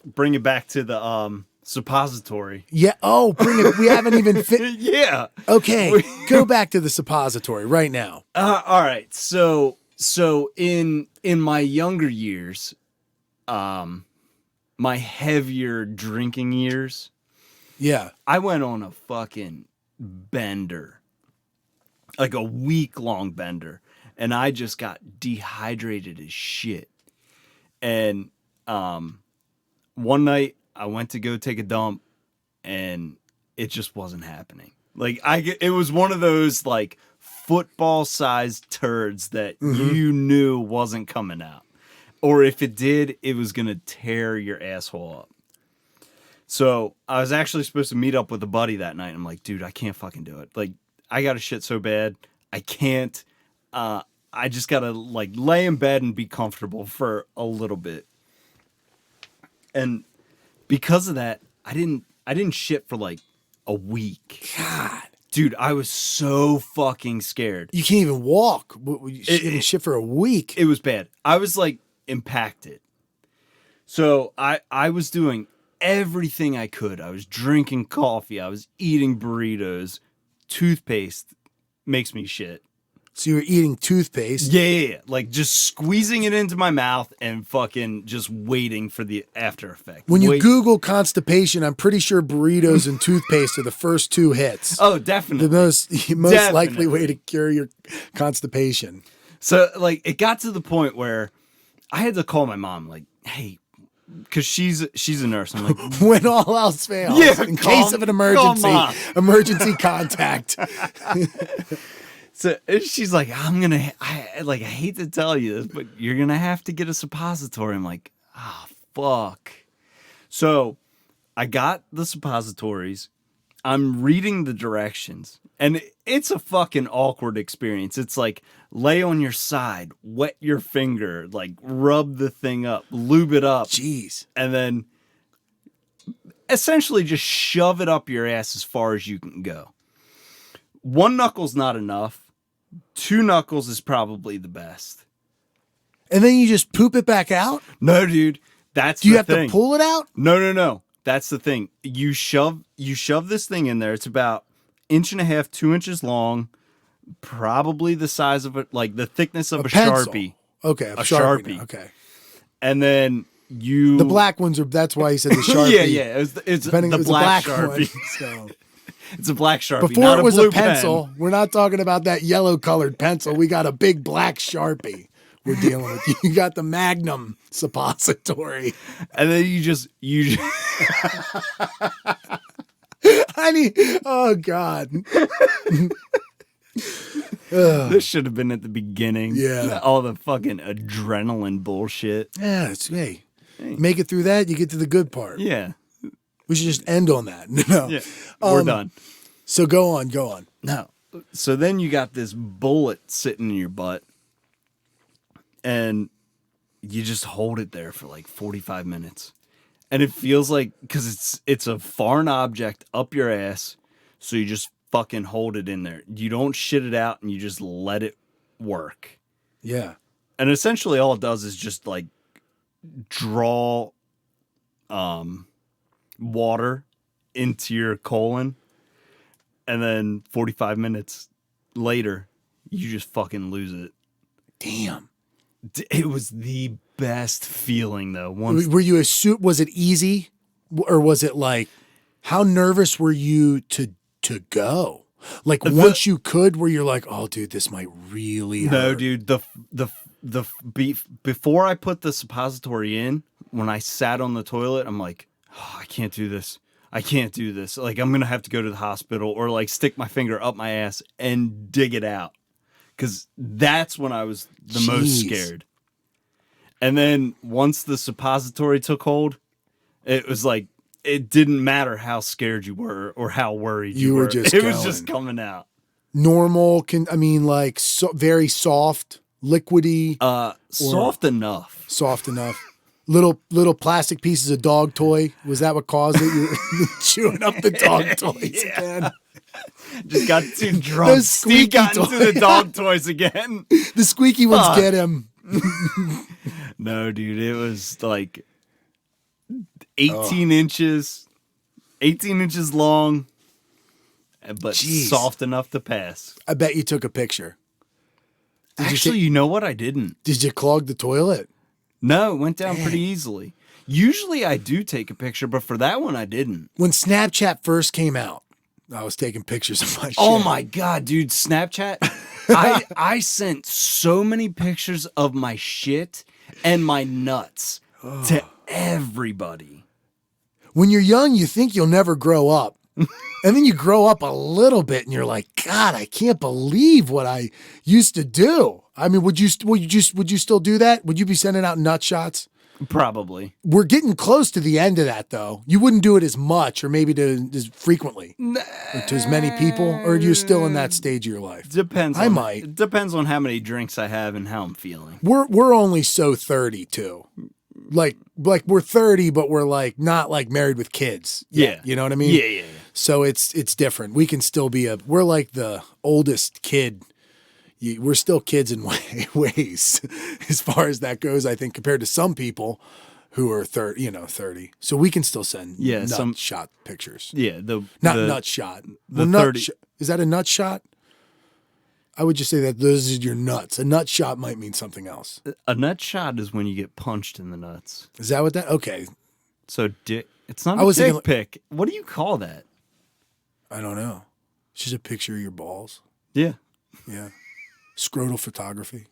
to the suppository. Yeah. Oh, bring it. We haven't even Yeah. Okay. Go back to the suppository right now. All right. So in my younger years, my heavier drinking years, I went on a fucking bender, like a week-long bender, and I just got dehydrated as shit. And one night I went to go take a dump, and it just wasn't happening. Like it was one of those like football-sized turds that you knew wasn't coming out. Or if it did, it was going to tear your asshole up. So I was actually supposed to meet up with a buddy that night. I'm like, dude, I can't fucking do it. Like, I got to shit so bad. I can't. I just got to like lay in bed and be comfortable for a little bit. And because of that, I didn't shit for like a week. God. Dude, I was so fucking scared. You can't even walk. You didn't shit for a week. It was bad. I was like, impacted. So I was doing everything I could. I was drinking coffee. I was eating burritos. Toothpaste makes me shit. So you were eating toothpaste? Yeah. Like just squeezing it into my mouth and fucking just waiting for the after effect. When you Google constipation, I'm pretty sure burritos and toothpaste are the first two hits. Oh, definitely. The most likely way to cure your constipation. So like it got to the point where I had to call my mom, like, hey, because she's a nurse. I'm like, when all else fails, in case of an emergency contact. So she's like, I hate to tell you this, but you're gonna have to get a suppository. I'm like, fuck. So I got the suppositories. I'm reading the directions, and it's a fucking awkward experience. It's like, lay on your side, wet your finger, like rub the thing up, lube it up. Jeez. And then essentially just shove it up your ass as far as you can go. One knuckle's not enough. 2 knuckles is probably the best. And then you just poop it back out? No, dude. That's Do you the have thing. to pull it out? No. That's the thing. You shove this thing in there. It's about 1.5 inches, 2 inches long, probably the size of it, like the thickness of a pencil. Sharpie. Okay, a Sharpie. Okay. And then the black ones are. That's why he said the Sharpie. yeah. It's the black Sharpie. One, so. It's a black Sharpie. Before not it was a blue pencil. pen. We're not talking about that yellow colored pencil. We got a big black Sharpie. We're dealing with. You got the Magnum suppository. And then you just I mean, oh God. This should have been at the beginning. Yeah. All the fucking adrenaline bullshit. Yeah, hey. Make it through that, you get to the good part. Yeah. We should just end on that. No. Yeah. We're done. So go on. No. So then you got this bullet sitting in your butt, and you just hold it there for like 45 minutes. And it feels like, because it's a foreign object up your ass, so you just fucking hold it in there. You don't shit it out, and you just let it work. Yeah. And essentially all it does is just like draw water into your colon, and then 45 minutes later, you just fucking lose it. Damn. It was the best feeling, though. Were you was it easy, or was it like, how nervous were you to go? Like once you could, where you're like, oh, dude, this might really hurt. No, dude. Before I put the suppository in, when I sat on the toilet, I'm like, oh, I can't do this. I can't do this. Like, I'm gonna have to go to the hospital, or like stick my finger up my ass and dig it out. Because that's when I was the most scared. And then once the suppository took hold, it was like, it didn't matter how scared you were or how worried you were. It was just coming out. Normal, very soft, liquidy. Soft enough. Soft enough. Little plastic pieces of dog toy. Was that what caused it? You were chewing up the dog toys again. Just got too drunk. Steve got into the dog toys again. The squeaky ones get him. No, dude, it was like 18 inches long, but soft enough to pass. I bet you took a picture. Actually, you know what? I didn't. Did you clog the toilet? No, it went down pretty easily. Usually I do take a picture, but for that one I didn't. When Snapchat first came out, I was taking pictures of my shit. Oh my God, dude, Snapchat. I sent so many pictures of my shit and my nuts to everybody. When you're young, you think you'll never grow up. And then you grow up a little bit and you're like, God, I can't believe what I used to do. I mean, would you still do that? Would you be sending out nut shots? Probably. We're getting close to the end of that, though. You wouldn't do it as much, or maybe as frequently, or to as many people, or are you still in that stage of your life? Depends. It depends on how many drinks I have and how I'm feeling. We're only so 30 too. Like we're 30, but we're like not like married with kids. Yeah. You know what I mean? Yeah. So it's different. We can still be we're like the oldest kid. We're still kids in ways as far as that goes, I think, compared to some people who are 30. So we can still send nut shot pictures. Yeah. Nut shot. The 30. Is that a nut shot? I would just say that those are your nuts. A nut shot might mean something else. A nut shot is when you get punched in the nuts. Is that what that? Okay. So it's not a dick pic. What do you call that? I don't know. It's just a picture of your balls. Yeah. Yeah. Scrotal photography.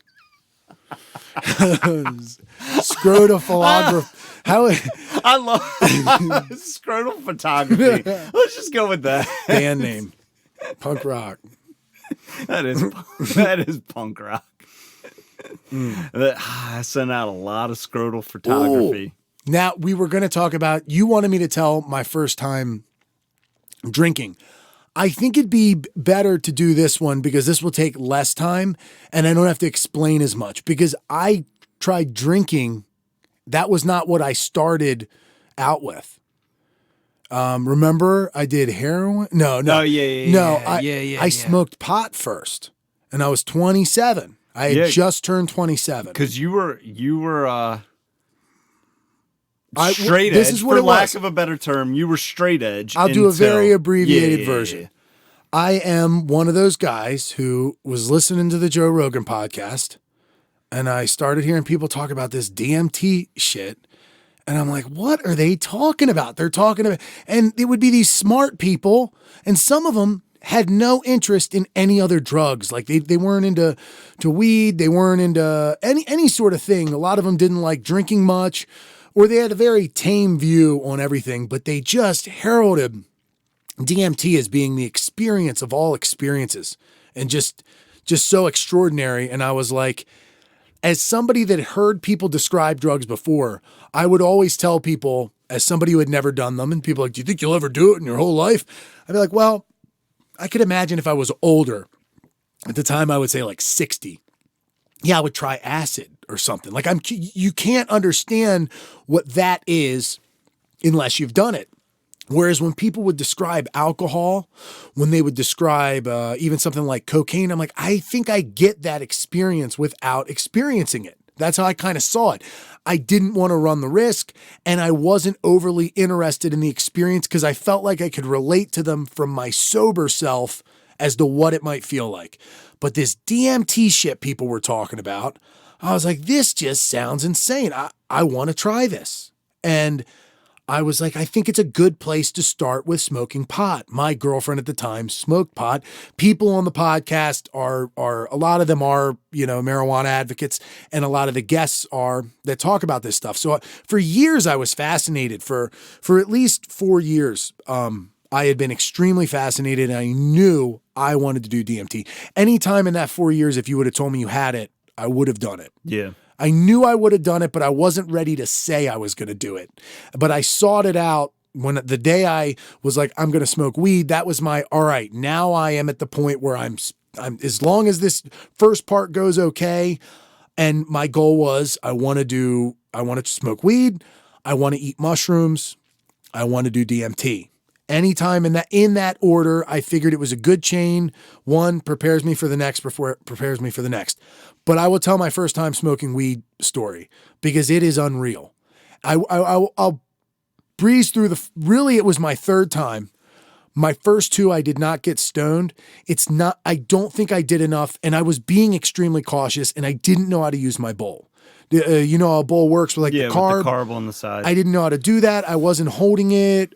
Scrotal photography. I love scrotal photography. Let's just go with that. Band name. Punk rock. That is punk rock. I sent out a lot of scrotal photography. Ooh. Now, we were going to talk about, you wanted me to tell my first time drinking. I think it'd be better to do this one because this will take less time and I don't have to explain as much, because I tried drinking. That was not what I started out with. Remember I did heroin? No. Oh, yeah. I smoked pot first and I was 27. I had just turned 27. Because you were straight edge. This is what for lack of a better term, you were straight edge. I'll do a very abbreviated version. Yeah. I am one of those guys who was listening to the Joe Rogan podcast, and I started hearing people talk about this DMT shit. And I'm like, what are they talking about? They're talking about, and it would be these smart people, and some of them had no interest in any other drugs. Like they weren't into weed, they weren't into any sort of thing. A lot of them didn't like drinking much, or they had a very tame view on everything, but they just heralded DMT as being the experience of all experiences and just so extraordinary. And I was like, as somebody that heard people describe drugs before, I would always tell people, as somebody who had never done them, and people are like, do you think you'll ever do it in your whole life? I'd be like, well, I could imagine if I was older, at the time I would say like 60. Yeah, I would try acid or something. Like you can't understand what that is unless you've done it. Whereas when people would describe alcohol, when they would describe even something like cocaine, I'm like, I think I get that experience without experiencing it. That's how I kind of saw it. I didn't want to run the risk, and I wasn't overly interested in the experience because I felt like I could relate to them from my sober self as to what it might feel like. But this DMT shit people were talking about, I was like, this just sounds insane. I want to try this. And I was like, I think it's a good place to start with smoking pot. My girlfriend at the time smoked pot. People on the podcast are a lot of them are, marijuana advocates, and a lot of the guests are that talk about this stuff. So for years I was fascinated. For at least 4 years, I had been extremely fascinated, and I knew I wanted to do DMT. Anytime in that 4 years, if you would have told me you had it, I would have done it. Yeah. I knew I would have done it, but I wasn't ready to say I was going to do it. But I sought it out when the day I was like, I'm going to smoke weed. That was my, all right, now I am at the point where I'm as long as this first part goes okay. And my goal was, I want to smoke weed. I want to eat mushrooms. I want to do DMT. Anytime in that order, I figured it was a good chain. One prepares me for the next before it prepares me for the next. But I will tell my first time smoking weed story because it is unreal. I'll breeze through really it was my third time. My first two, I did not get stoned. I don't think I did enough, and I was being extremely cautious, and I didn't know how to use my bowl. You know how a bowl works with the carb. With the carb on the side. I didn't know how to do that. I wasn't holding it.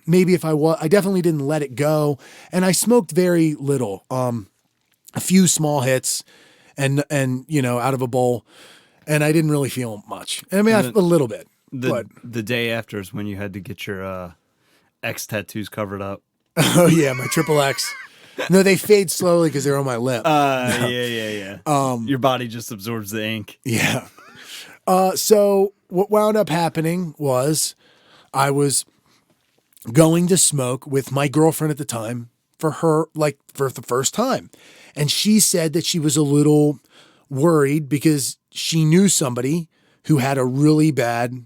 Maybe if I was, I definitely didn't let it go. And I smoked very little, a few small hits and out of a bowl. And I didn't really feel much. I mean, a little bit. The day after is when you had to get your X tattoos covered up. Oh, yeah, my triple X. No, they fade slowly because they're on my lip. Yeah. Your body just absorbs the ink. Yeah. So what wound up happening was I was going to smoke with my girlfriend at the time for the first time. And she said that she was a little worried because she knew somebody who had a really bad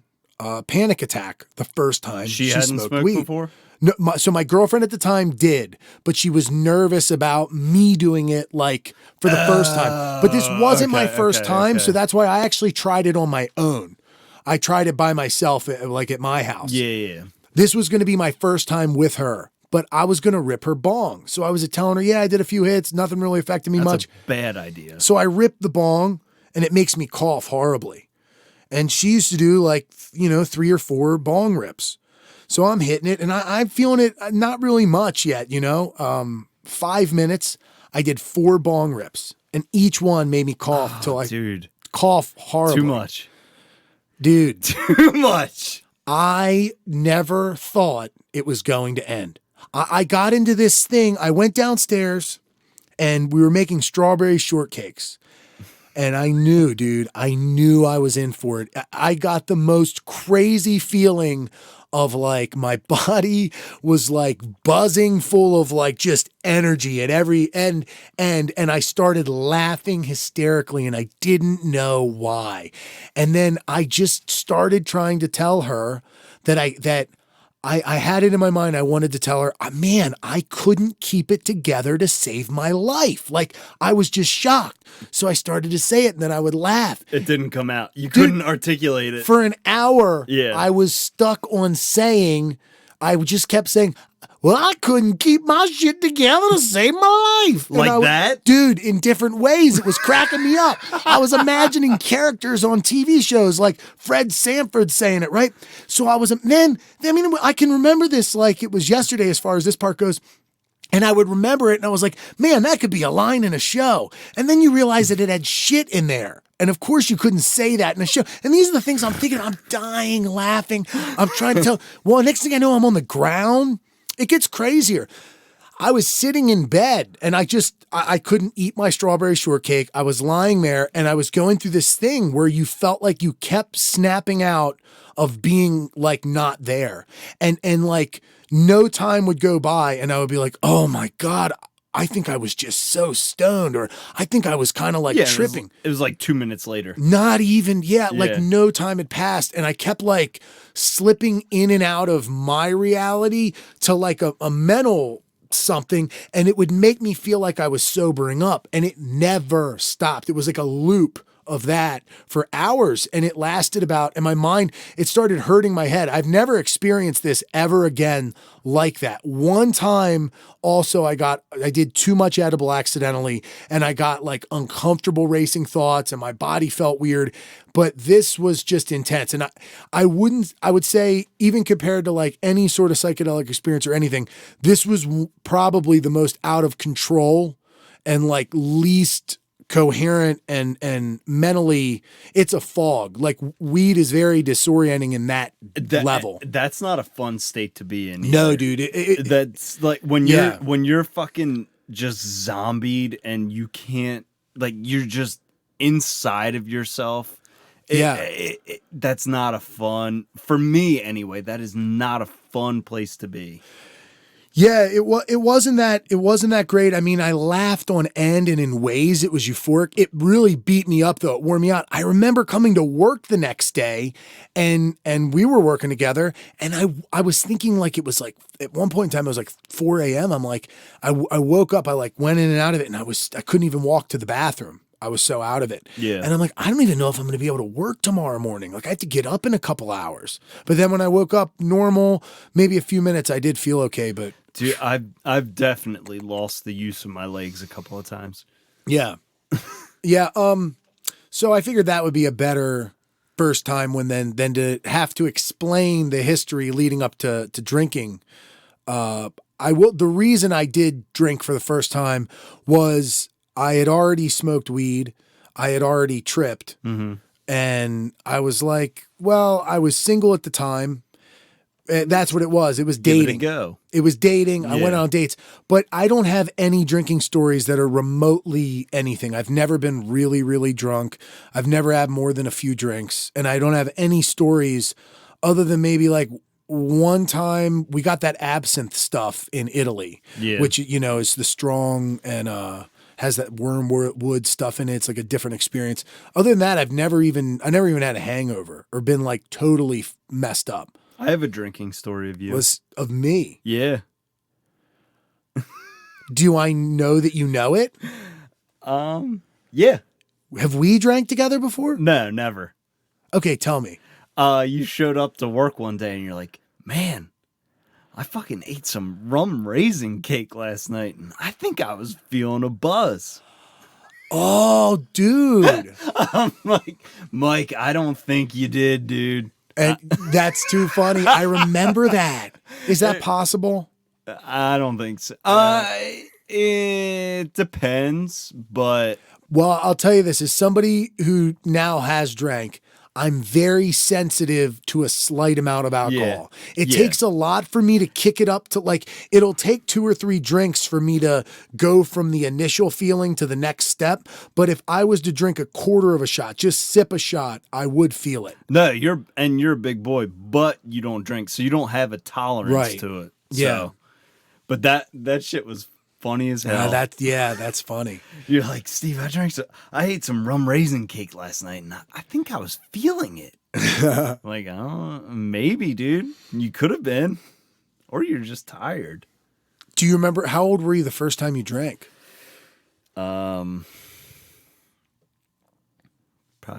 panic attack the first time she hadn't smoked weed before? No, so my girlfriend at the time did, but she was nervous about me doing it for the first time. But this wasn't my first time, so that's why I actually tried it on my own. I tried it by myself, at my house. Yeah. This was going to be my first time with her, but I was going to rip her bong. So I was telling her, yeah, I did a few hits. Nothing really affected me much. That's a bad idea. So I ripped the bong, and it makes me cough horribly. And she used to do 3 or 4 bong rips. So I'm hitting it, and I'm feeling it not really much yet, 5 minutes, I did 4 bong rips, and each one made me cough till I cough horribly. Too much. Dude. Too much. I never thought it was going to end. I got into this thing. I went downstairs, and we were making strawberry shortcakes. And I knew, dude, I was in for it. I got the most crazy feeling of my body was buzzing full of just energy at every end. And I started laughing hysterically, and I didn't know why. And then I just started trying to tell her that I had it in my mind. I wanted to tell her, man, I couldn't keep it together to save my life. I was just shocked. So I started to say it, and then I would laugh. It didn't come out. You couldn't articulate it. For an hour, yeah. I was stuck on I just kept saying, well, I couldn't keep my shit together to save my life. That? Dude, in different ways. It was cracking me up. I was imagining characters on TV shows like Fred Sanford saying it, right? So I can remember this like it was yesterday as far as this part goes. And I would remember it, and I was like, man, that could be a line in a show. And then you realize that it had shit in there. And of course you couldn't say that in a show. And these are the things I'm thinking. I'm dying laughing. I'm trying to tell. Well, next thing I know, I'm on the ground. It gets crazier. I was sitting in bed and I couldn't eat my strawberry shortcake. I was lying there and I was going through this thing where you felt like you kept snapping out of being like not there. And like no time would go by and I would be like, oh my God, I think I was just so stoned, or I think I was kind of like Yeah, tripping. it was like 2 minutes later. Not even, like Yeah. no time had passed. And I kept like slipping in and out of my reality to like a mental something. And it would make me feel like I was sobering up, and it never stopped. It was like a loop of that for hours. And it lasted about, and my mind, it started hurting my head. I've never experienced this ever again like that. One time also I did too much edible accidentally, and I got like uncomfortable racing thoughts and my body felt weird, but this was just intense. And I would say, even compared to like any sort of psychedelic experience or anything, this was probably the most out of control and like least coherent and mentally, it's a fog. Like weed is very disorienting in that level. That's not a fun state to be in. No, either. dude. That's like when you're fucking just zombied and you can't, like, you're just inside of yourself. That's not a fun, for me anyway, that is not a fun place to be. Yeah, it wasn't that great. I mean, I laughed on end, and in ways it was euphoric. It really beat me up though. It wore me out. I remember coming to work the next day and we were working together, and I was thinking, like, it was like at one point in time it was like 4 a.m. I'm like, I woke up, I like went in and out of it, and I couldn't even walk to the bathroom. I was so out of it. Yeah. And I'm like, I don't even know if I'm going to be able to work tomorrow morning. Like, I have to get up in a couple hours. But then when I woke up normal, maybe a few minutes, I did feel okay. But dude, I've definitely lost the use of my legs a couple of times. yeah. Yeah. So I figured that would be a better first time than to have to explain the history leading up to drinking. The reason I did drink for the first time was I had already smoked weed. I had already tripped. Mm-hmm. And I was like, well, I was single at the time. That's what it was. It was dating. Give it a go. It was dating. I went Yeah. on dates, but I don't have any drinking stories that are remotely anything. I've never been really, really drunk. I've never had more than a few drinks, and I don't have any stories other than maybe like one time we got that absinthe stuff in Italy, which, you know, is the strong and, has that wormwood stuff in it. It's like a different experience. Other than that, I never even had a hangover or been like totally messed up. I have a drinking story of you. Was of me. Yeah. Do I know that you know it? Yeah. Have we drank together before? No, never. Okay, tell me. You showed up to work one day and you're like, man, I fucking ate some rum raisin cake last night and I think I was feeling a buzz. Oh, dude. I'm like, Mike, I don't think you did, dude. And that's too funny. I remember that. Is that possible? I don't think so. It depends, but Well, I'll tell you this, as somebody who now has drank, I'm very sensitive to a slight amount of alcohol. It takes a lot for me to kick it up to, like, it'll take 2 or 3 drinks for me to go from the initial feeling to the next step. But if I was to drink a quarter of a shot, just sip a shot, I would feel it. no, you're a big boy, but you don't drink, so you don't have a tolerance to it. So. Yeah. But that shit was funny as hell. That's funny. You're like, Steve, I ate some rum raisin cake last night, and I think I was feeling it. Like, oh, maybe, dude. You could have been. Or you're just tired. Do you remember, how old were you the first time you drank? Probably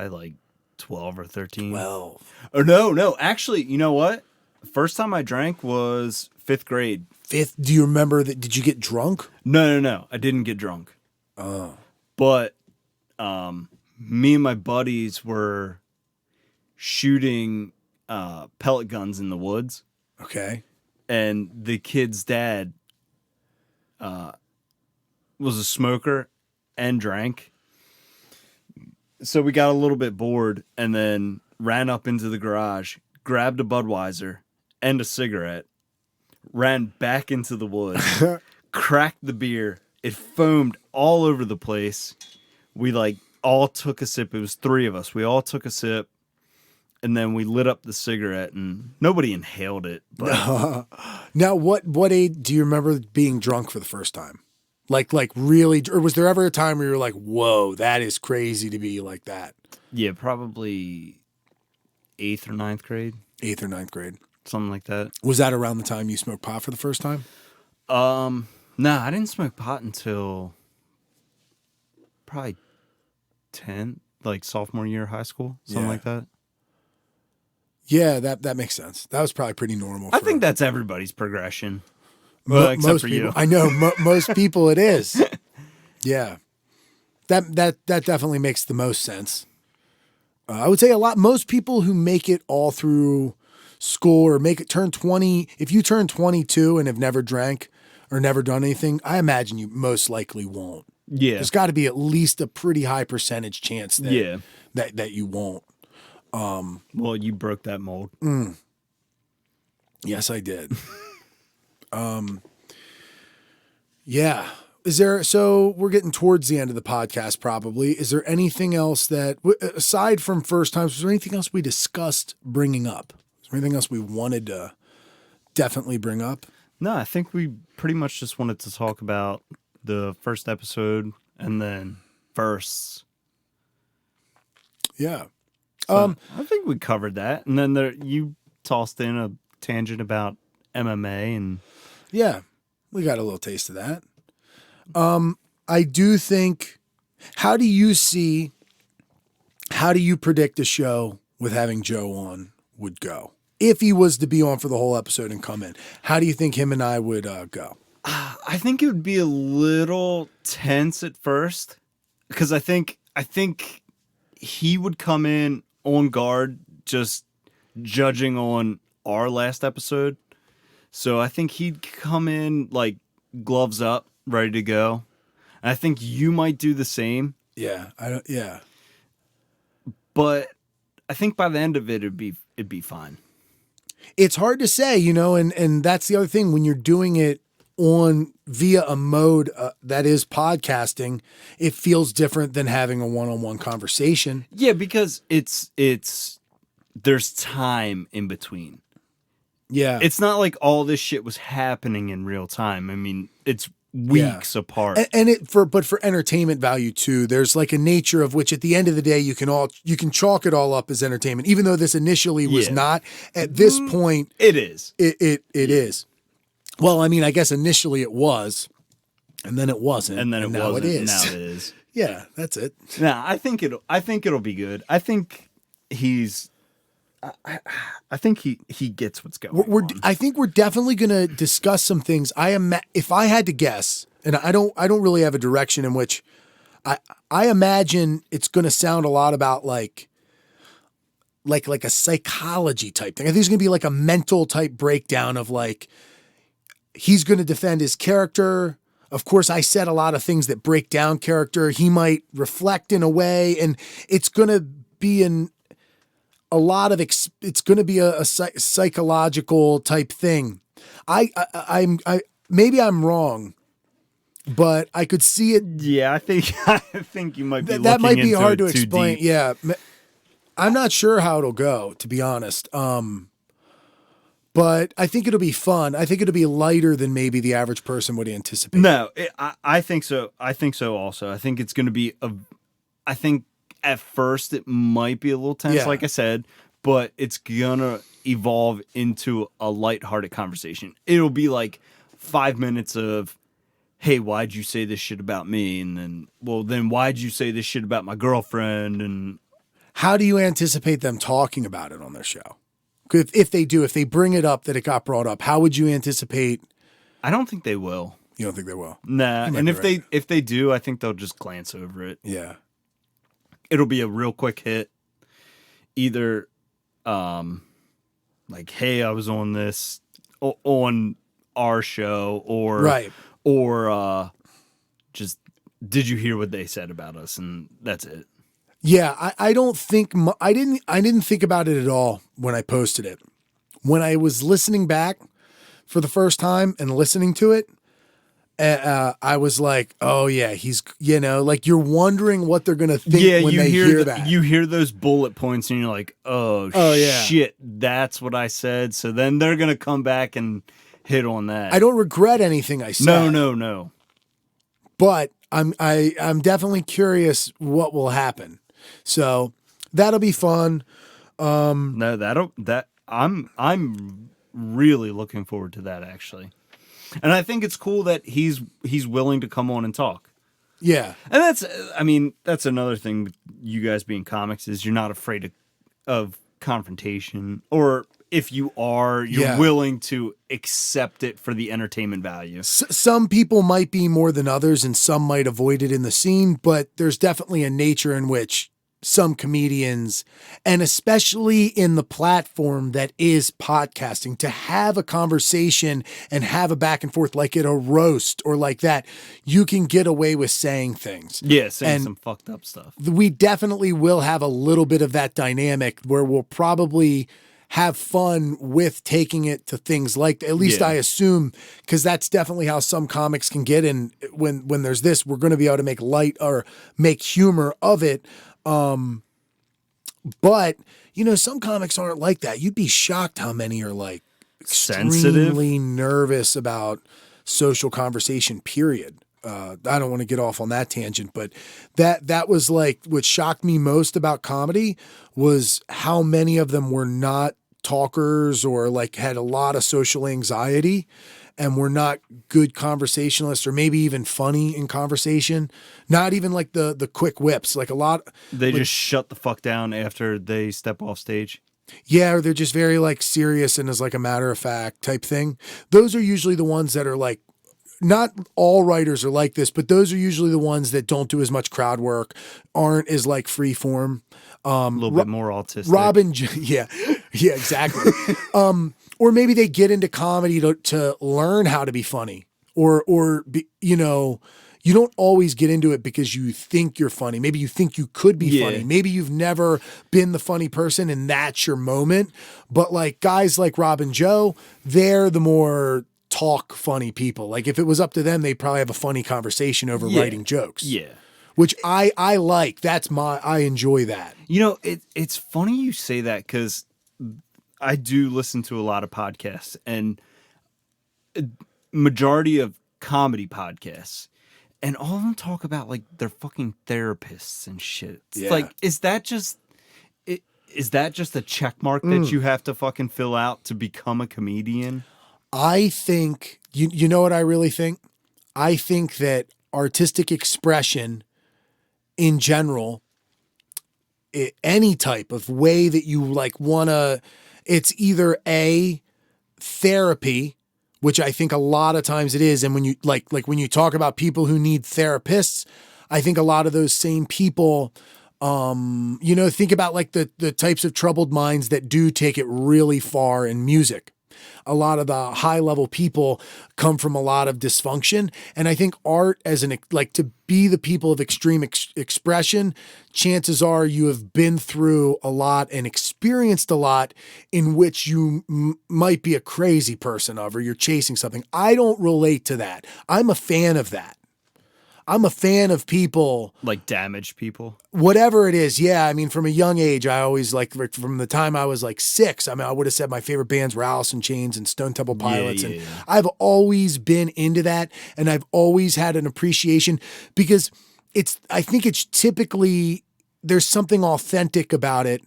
like 12 or 13. 12. Oh, no. Actually, you know what? First time I drank was 5th grade. 5th? Do you remember that? Did you get drunk? No. I didn't get drunk. Oh. But me and my buddies were shooting pellet guns in the woods. Okay. And the kid's dad was a smoker and drank. So we got a little bit bored and then ran up into the garage, grabbed a Budweiser and a cigarette, ran back into the woods, cracked the beer. It foamed all over the place. We like all took a sip. It was 3 of us. We all took a sip, and then we lit up the cigarette, and nobody inhaled it. But Now, what age do you remember being drunk for the first time? Like really, or was there ever a time where you were like, "Whoa, that is crazy to be like that"? yeah, probably 8th or ninth grade, 8th or ninth grade. something like that. Was that around the time you smoked pot for the first time? No, I didn't smoke pot until probably 10, like sophomore year of high school, something Yeah. like that. Yeah, that makes sense. That was probably pretty normal. I think that's everybody's progression. Mo- Well, except most for people. you. I know most people. It is. Yeah, that definitely makes the most sense. I would say most people who make it all through school or make it turn 20. If you turn 22 and have never drank or never done anything, I imagine you most likely won't. Yeah. There's got to be at least a pretty high percentage chance that Yeah. that you won't. Well, you broke that mold. Yes, I did. Yeah. So we're getting towards the end of the podcast probably. Is there anything else that, aside from first times, was there anything else we discussed bringing up? Is there anything else we wanted to definitely bring up? No, I think we pretty much just wanted to talk about the first episode and then firsts. Yeah. So I think we covered that. And then you tossed in a tangent about MMA and Yeah. We got a little taste of that. I do think, how do you predict a show with having Joe on would go? If he was to be on for the whole episode and come in, how do you think him and I would go? I think it would be a little tense at first because I think he would come in on guard just judging on our last episode. So I think he'd come in like gloves up, ready to go. And I think you might do the same. Yeah. Yeah. But I think by the end of it, it'd be fine. It's hard to say, and that's the other thing when you're doing it via a mode that is podcasting, it feels different than having a one-on-one conversation. Yeah, because there's time in between. Yeah. It's not like all this shit was happening in real time. I mean, it's weeks apart. But for entertainment value too, there's like a nature of which at the end of the day you can chalk it all up as entertainment, even though this initially was not. At this point, it is. It is. Well, I mean, I guess initially it was, and then it wasn't, and then it now wasn't. it is. Now it is. Yeah, that's it. No, I think it'll be good. I think I think he gets what's going on. I think we're definitely going to discuss some things. If I had to guess, and I don't really have a direction in which I imagine it's going to sound a lot about like a psychology type thing. I think it's going to be like a mental type breakdown of like, he's going to defend his character. Of course, I said a lot of things that break down character. He might reflect in a way, and it's going to be it's going to be a psychological type thing. Maybe I'm wrong, but I could see it. Yeah, I think you might be. That might be hard to too explain. deep. Yeah, I'm not sure how it'll go, to be honest. But I think it'll be fun. I think it'll be lighter than maybe the average person would anticipate. No, I think so. I think so also. I think it's going to be I think at first it might be a little tense, like I said, but it's going to evolve into a lighthearted conversation. It'll be like 5 minutes of, hey, why'd you say this shit about me? And then why'd you say this shit about my girlfriend? And how do you anticipate them talking about it on their show? If they bring it up that it got brought up, how would you anticipate? I don't think they will. You don't think they will? Nah, and if they do, I think they'll just glance over it. Yeah. It'll be a real quick hit. Either like, hey, I was on this on our show, or just, did you hear what they said about us? And that's it. Yeah, I don't think I didn't think about it at all when I posted it. When I was listening back for the first time and listening to it, I was like, oh yeah, he's, like you're wondering what they're going to think Yeah, when you they hear that. you hear those bullet points and you're like, oh yeah. shit, that's what I said. So then they're gonna come back and hit on that. I don't regret anything I said. No. But I'm definitely curious what will happen. So that'll be fun. No, I'm really looking forward to that actually. And I think it's cool that he's willing to come on and talk. Yeah. And that's another thing with you guys being comics is you're not afraid of confrontation, or if you are, you're willing to accept it for the entertainment value. Some people might be more than others and some might avoid it in the scene, but there's definitely a nature in which some comedians, and especially in the platform that is podcasting, to have a conversation and have a back and forth like at a roast or like that, you can get away with saying things. Yeah, saying some fucked up stuff. We definitely will have a little bit of that dynamic where we'll probably have fun with taking it to things like, at least I assume, because that's definitely how some comics can get. And when there's this, we're going to be able to make light or make humor of it. But some comics aren't like that. You'd be shocked how many are like extremely nervous about social conversation, period. I don't want to get off on that tangent, but that was like what shocked me most about comedy was how many of them were not talkers or like had a lot of social anxiety and were not good conversationalists or maybe even funny in conversation. Not even like the quick whips, like a lot. They just shut the fuck down after they step off stage. Yeah, or they're just very like serious and as like a matter of fact type thing. Those are usually the ones that are like, not all writers are like this, but those are usually the ones that don't do as much crowd work, aren't as like free form. A little bit more autistic. Yeah, exactly. Or maybe they get into comedy to learn how to be funny, or be, you don't always get into it because you think you're funny. Maybe you think you could be funny. Maybe you've never been the funny person and that's your moment. But like guys like Rob and Joe, they're the more talk funny people. Like if it was up to them, they'd probably have a funny conversation over writing jokes. Yeah. Which I like. I enjoy that. It's funny you say that because I do listen to a lot of podcasts, and majority of comedy podcasts, and all of them talk about like their fucking therapists and shit. It's like, is that just a check mark that you have to fucking fill out to become a comedian? I think you know what I really think? I think that artistic expression in general, any type of way that you like want to, it's either a therapy, which I think a lot of times it is. And when you like when you talk about people who need therapists, I think a lot of those same people, think about like the types of troubled minds that do take it really far in music. A lot of the high level people come from a lot of dysfunction. And I think art to be the people of extreme expression, chances are you have been through a lot and experienced a lot in which you might be a crazy person of, or you're chasing something. I don't relate to that. I'm a fan of that. I'm a fan of people. Like damaged people? Whatever it is. Yeah. I mean, from a young age, I always from the time I was like 6, I would have said my favorite bands were Alice in Chains and Stone Temple Pilots. And I've always been into that. And I've always had an appreciation because I think it's typically, there's something authentic about it.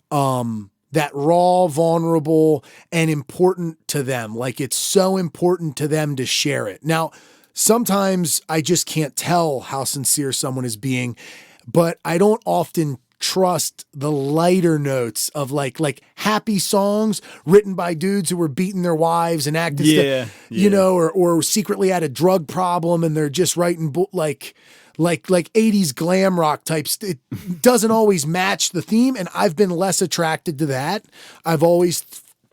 That raw, vulnerable, and important to them. Like it's so important to them to share it. Now, sometimes I just can't tell how sincere someone is being, but I don't often trust the lighter notes of like happy songs written by dudes who were beating their wives and acting, or secretly had a drug problem and they're just writing like 80s glam rock types. It doesn't always match the theme, and I've been less attracted to that.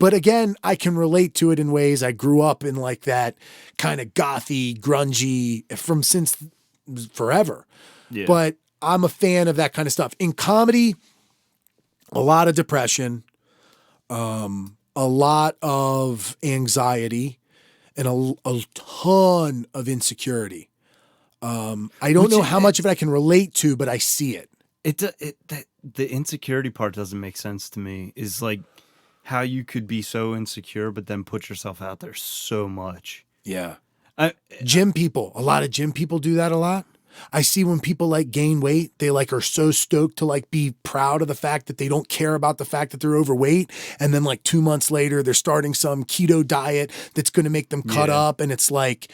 But again, I can relate to it in ways. I grew up in like that kind of gothy, grungy since forever. Yeah. But I'm a fan of that kind of stuff. In comedy, a lot of depression, a lot of anxiety, and a ton of insecurity. I don't know how much of it I can relate to, but I see it. The insecurity part doesn't make sense to me. Is like how you could be so insecure, but then put yourself out there so much. Yeah. I, Gym people, a lot of gym people do that a lot. I see when people like gain weight, they like are so stoked to like be proud of the fact that they don't care about the fact that they're overweight. And then like 2 months later, they're starting some keto diet that's going to make them cut up. And it's like,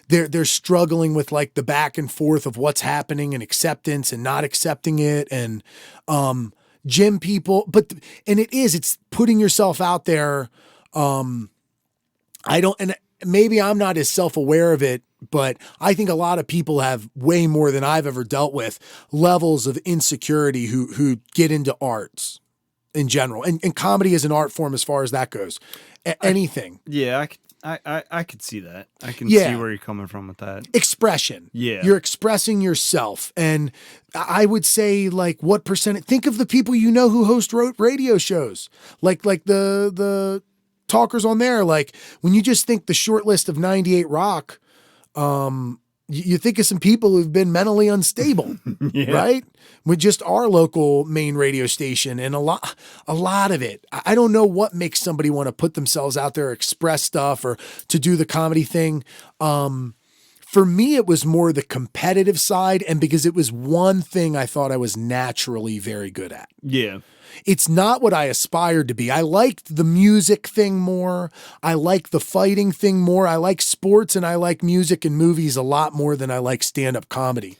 they're struggling with like the back and forth of what's happening and acceptance and not accepting it. And, gym people, it's putting yourself out there. And maybe I'm not as self-aware of it, but I think a lot of people have way more than I've ever dealt with levels of insecurity who get into arts in general. And comedy is an art form as far as that goes. Anything. I could see that. I can see where you're coming from with that. Expression. Yeah. You're expressing yourself. And I would say like what percent, think of the people you know who host radio shows. Like the talkers on there, like when you just think the short list of 98 Rock, you think of some people who've been mentally unstable, right? With just our local main radio station and a lot of it. I don't know what makes somebody want to put themselves out there, express stuff or to do the comedy thing. For me, it was more the competitive side. And because it was one thing I thought I was naturally very good at. Yeah. It's not what I aspired to be. I liked the music thing more. I like the fighting thing more. I like sports and I like music and movies a lot more than I like stand-up comedy.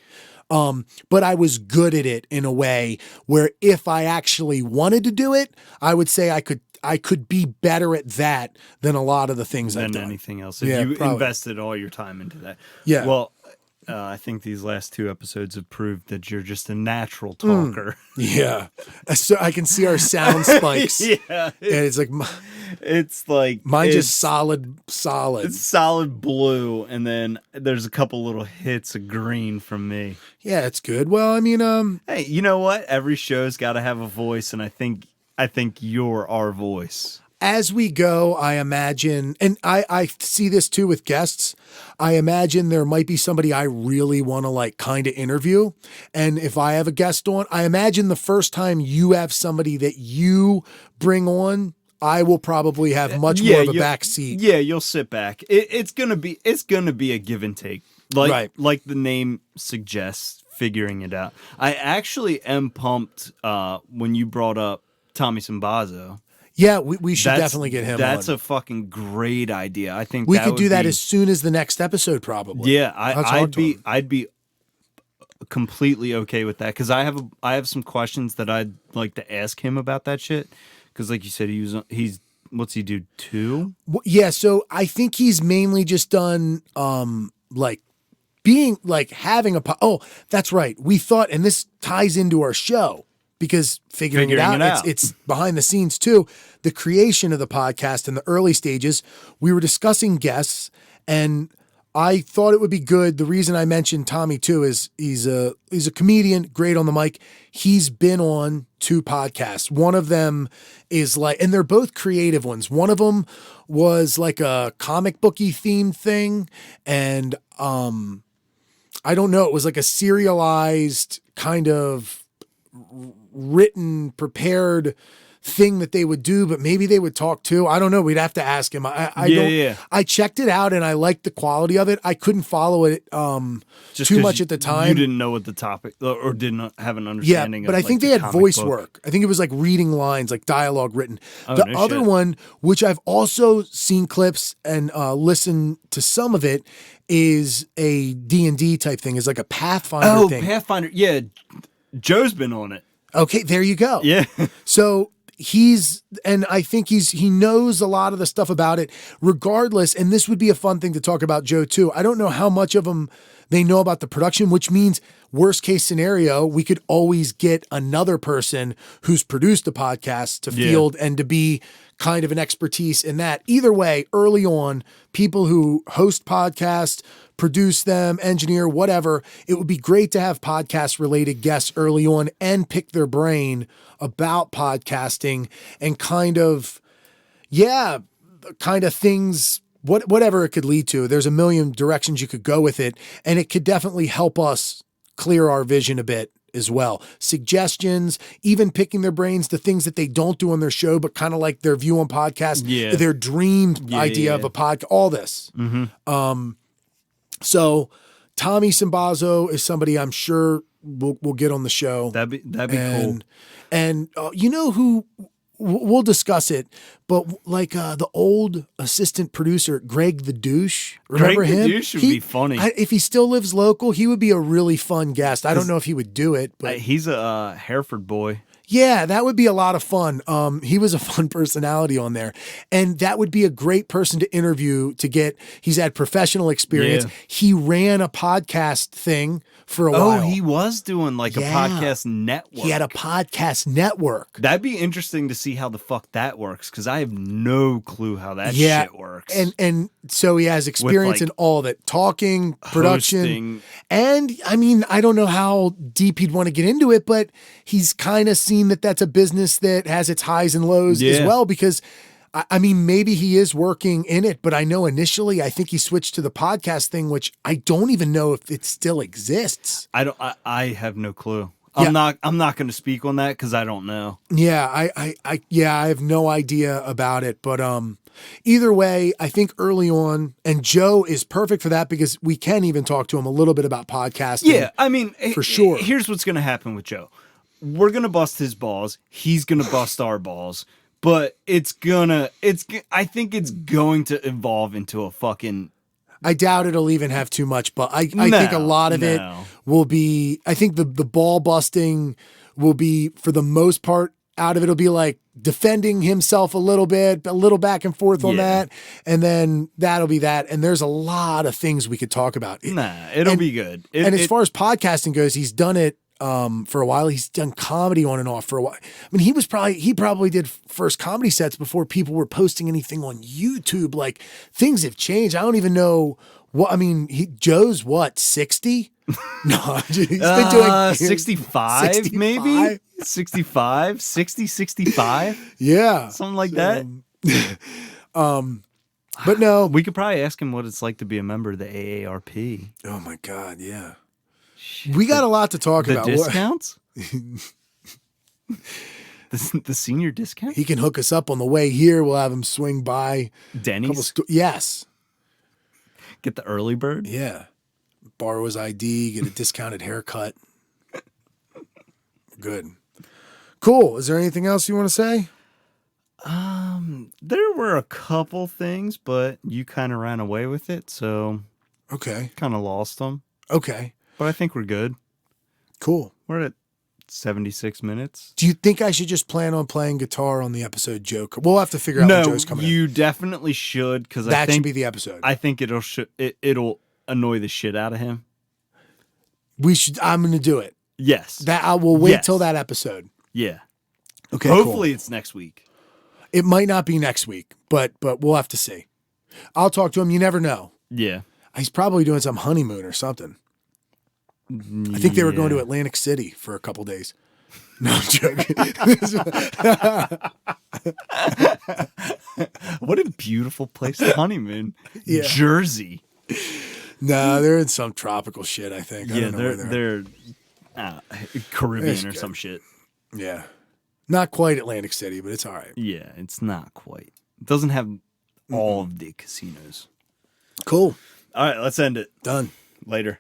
But I was good at it in a way where if I actually wanted to do it, I would say I could be better at that than a lot of the things I've done. Than anything else. If you invested all your time into that. Yeah. Well, I think these last 2 episodes have proved that you're just a natural talker. Yeah. So I can see our sound spikes. Yeah. It's like mine's just solid. It's solid blue, and then there's a couple little hits of green from me. Yeah, it's good. Well, I mean, hey, you know what? Every show's got to have a voice, and I think you're our voice. As we go, I imagine, and I see this too with guests, I imagine there might be somebody I really want to like kind of interview. And if I have a guest on, I imagine the first time you have somebody that you bring on, I will probably have much more of a back seat. Yeah, you'll sit back. It's gonna be a give and take. Like the name suggests, figuring it out. I actually am pumped when you brought up Tommy Sambazo. Yeah, we should definitely get him That's on. a fucking great idea. I think we could do that as soon as the next episode, probably. Yeah, I'd be completely okay with that because I have some questions that I'd like to ask him about that shit. Because, like you said, he's what's he do 2? Yeah, so I think he's mainly just done like being like having a. Oh, that's right. We thought, and this ties into our show. Because figuring it out. It's behind the scenes too. The creation of the podcast in the early stages, we were discussing guests, and I thought it would be good. The reason I mentioned Tommy too is he's a comedian, great on the mic. He's been on 2 podcasts. One of them is like, and they're both creative ones. One of them was like a comic booky themed thing, and I don't know. It was like a serialized kind of written, prepared thing that they would do, but maybe they would talk too. I don't know. We'd have to ask him. I checked it out and I liked the quality of it. I couldn't follow it too much at the time. You didn't know what the topic or didn't have an understanding of. But I think they had voice work. I think it was like reading lines, like dialogue written. The other one, which I've also seen clips and listened to some of it, is a D&D type thing. Is like a Pathfinder thing. Oh, Pathfinder. Yeah. Joe's been on it. Okay, there you go. Yeah. So I think he knows a lot of the stuff about it regardless. And this would be a fun thing to talk about Joe too. I don't know how much of them they know about the production, which means worst case scenario, we could always get another person who's produced a podcast to field and to be kind of an expertise in that. Either way, early on, people who host podcasts, produce them, engineer, whatever, it would be great to have podcast related guests early on and pick their brain about podcasting and kind of things whatever it could lead to. There's a million directions you could go with it, and it could definitely help us clear our vision a bit as well. Suggestions, even picking their brains, the things that they don't do on their show, but kind of like their view on podcast, their dreamed idea of a podcast, all this. So Tommy Simbazo is somebody I'm sure we'll get on the show. That'd be cool. And you know who, we'll discuss it, but like the old assistant producer, Greg the Douche. Remember him? Greg the Douche would be funny. If he still lives local, he would be a really fun guest. I don't know if he would do it, but he's a Hereford boy. Yeah, that would be a lot of fun. He was a fun personality on there. And that would be a great person to interview to get, he's had professional experience. Yeah. He ran a podcast thing for a while. Oh, he was doing like a podcast network. He had a podcast network. That'd be interesting to see how the fuck that works, because I have no clue how that shit works. And so he has experience in all of it. Talking, production. Hosting. And I mean, I don't know how deep he'd want to get into it, but he's kind of seen that that's a business that has its highs and lows as well, because I mean, maybe he is working in it, but I know initially I think he switched to the podcast thing, which I don't even know if it still exists. I have no clue. I'm not going to speak on that because I don't know. Yeah, I have no idea about it, but either way, I think early on, and Joe is perfect for that because we can even talk to him a little bit about podcasting. Yeah, I mean, for sure. Here's what's going to happen with Joe. We're going to bust his balls. He's going to bust our balls. But I think it's going to evolve into a fucking... I doubt it'll even have too much, but I think a lot of it will be, I think the ball busting will be, for the most part, out of it will be like defending himself a little bit, a little back and forth on that. And then that'll be that. And there's a lot of things we could talk about. It'll be good. As far as podcasting goes, he's done it for a while. He's done comedy on and off for a while. I mean, he probably did first comedy sets before people were posting anything on YouTube. Like, things have changed. I don't even know what, I mean, Joe's what, 60? No, he's been doing 65, maybe 65, 60, 65. Yeah. Something like that. But no, we could probably ask him what it's like to be a member of the AARP. Oh my God. Yeah. We got a lot to talk about. The discounts? the senior discount? He can hook us up on the way here. We'll have him swing by. Denny's? Yes. Get the early bird? Yeah. Borrow his ID, get a discounted haircut. Good. Cool. Is there anything else you want to say? There were a couple things, but you kind of ran away with it, so okay. Kind of lost them. Okay. But I think we're good. Cool. We're at 76 minutes. Do you think I should just plan on playing guitar on the episode, Joe? We'll have to figure out when Joe's coming. You definitely should, because that should be the episode. I think it'll annoy the shit out of him. I'm going to do it. Yes. That I will wait till that episode. Yeah. Okay. Hopefully it's next week. It might not be next week, but we'll have to see. I'll talk to him. You never know. Yeah. He's probably doing some honeymoon or something. I think they were going to Atlantic City for a couple days. No, I'm joking. What a beautiful place to honeymoon. Yeah. Jersey. No, they're in some tropical shit, I think. I don't know they're Caribbean or some shit. Yeah. Not quite Atlantic City, but it's all right. Yeah, it's not quite. It doesn't have all of the casinos. Cool. All right, let's end it. Done. Later.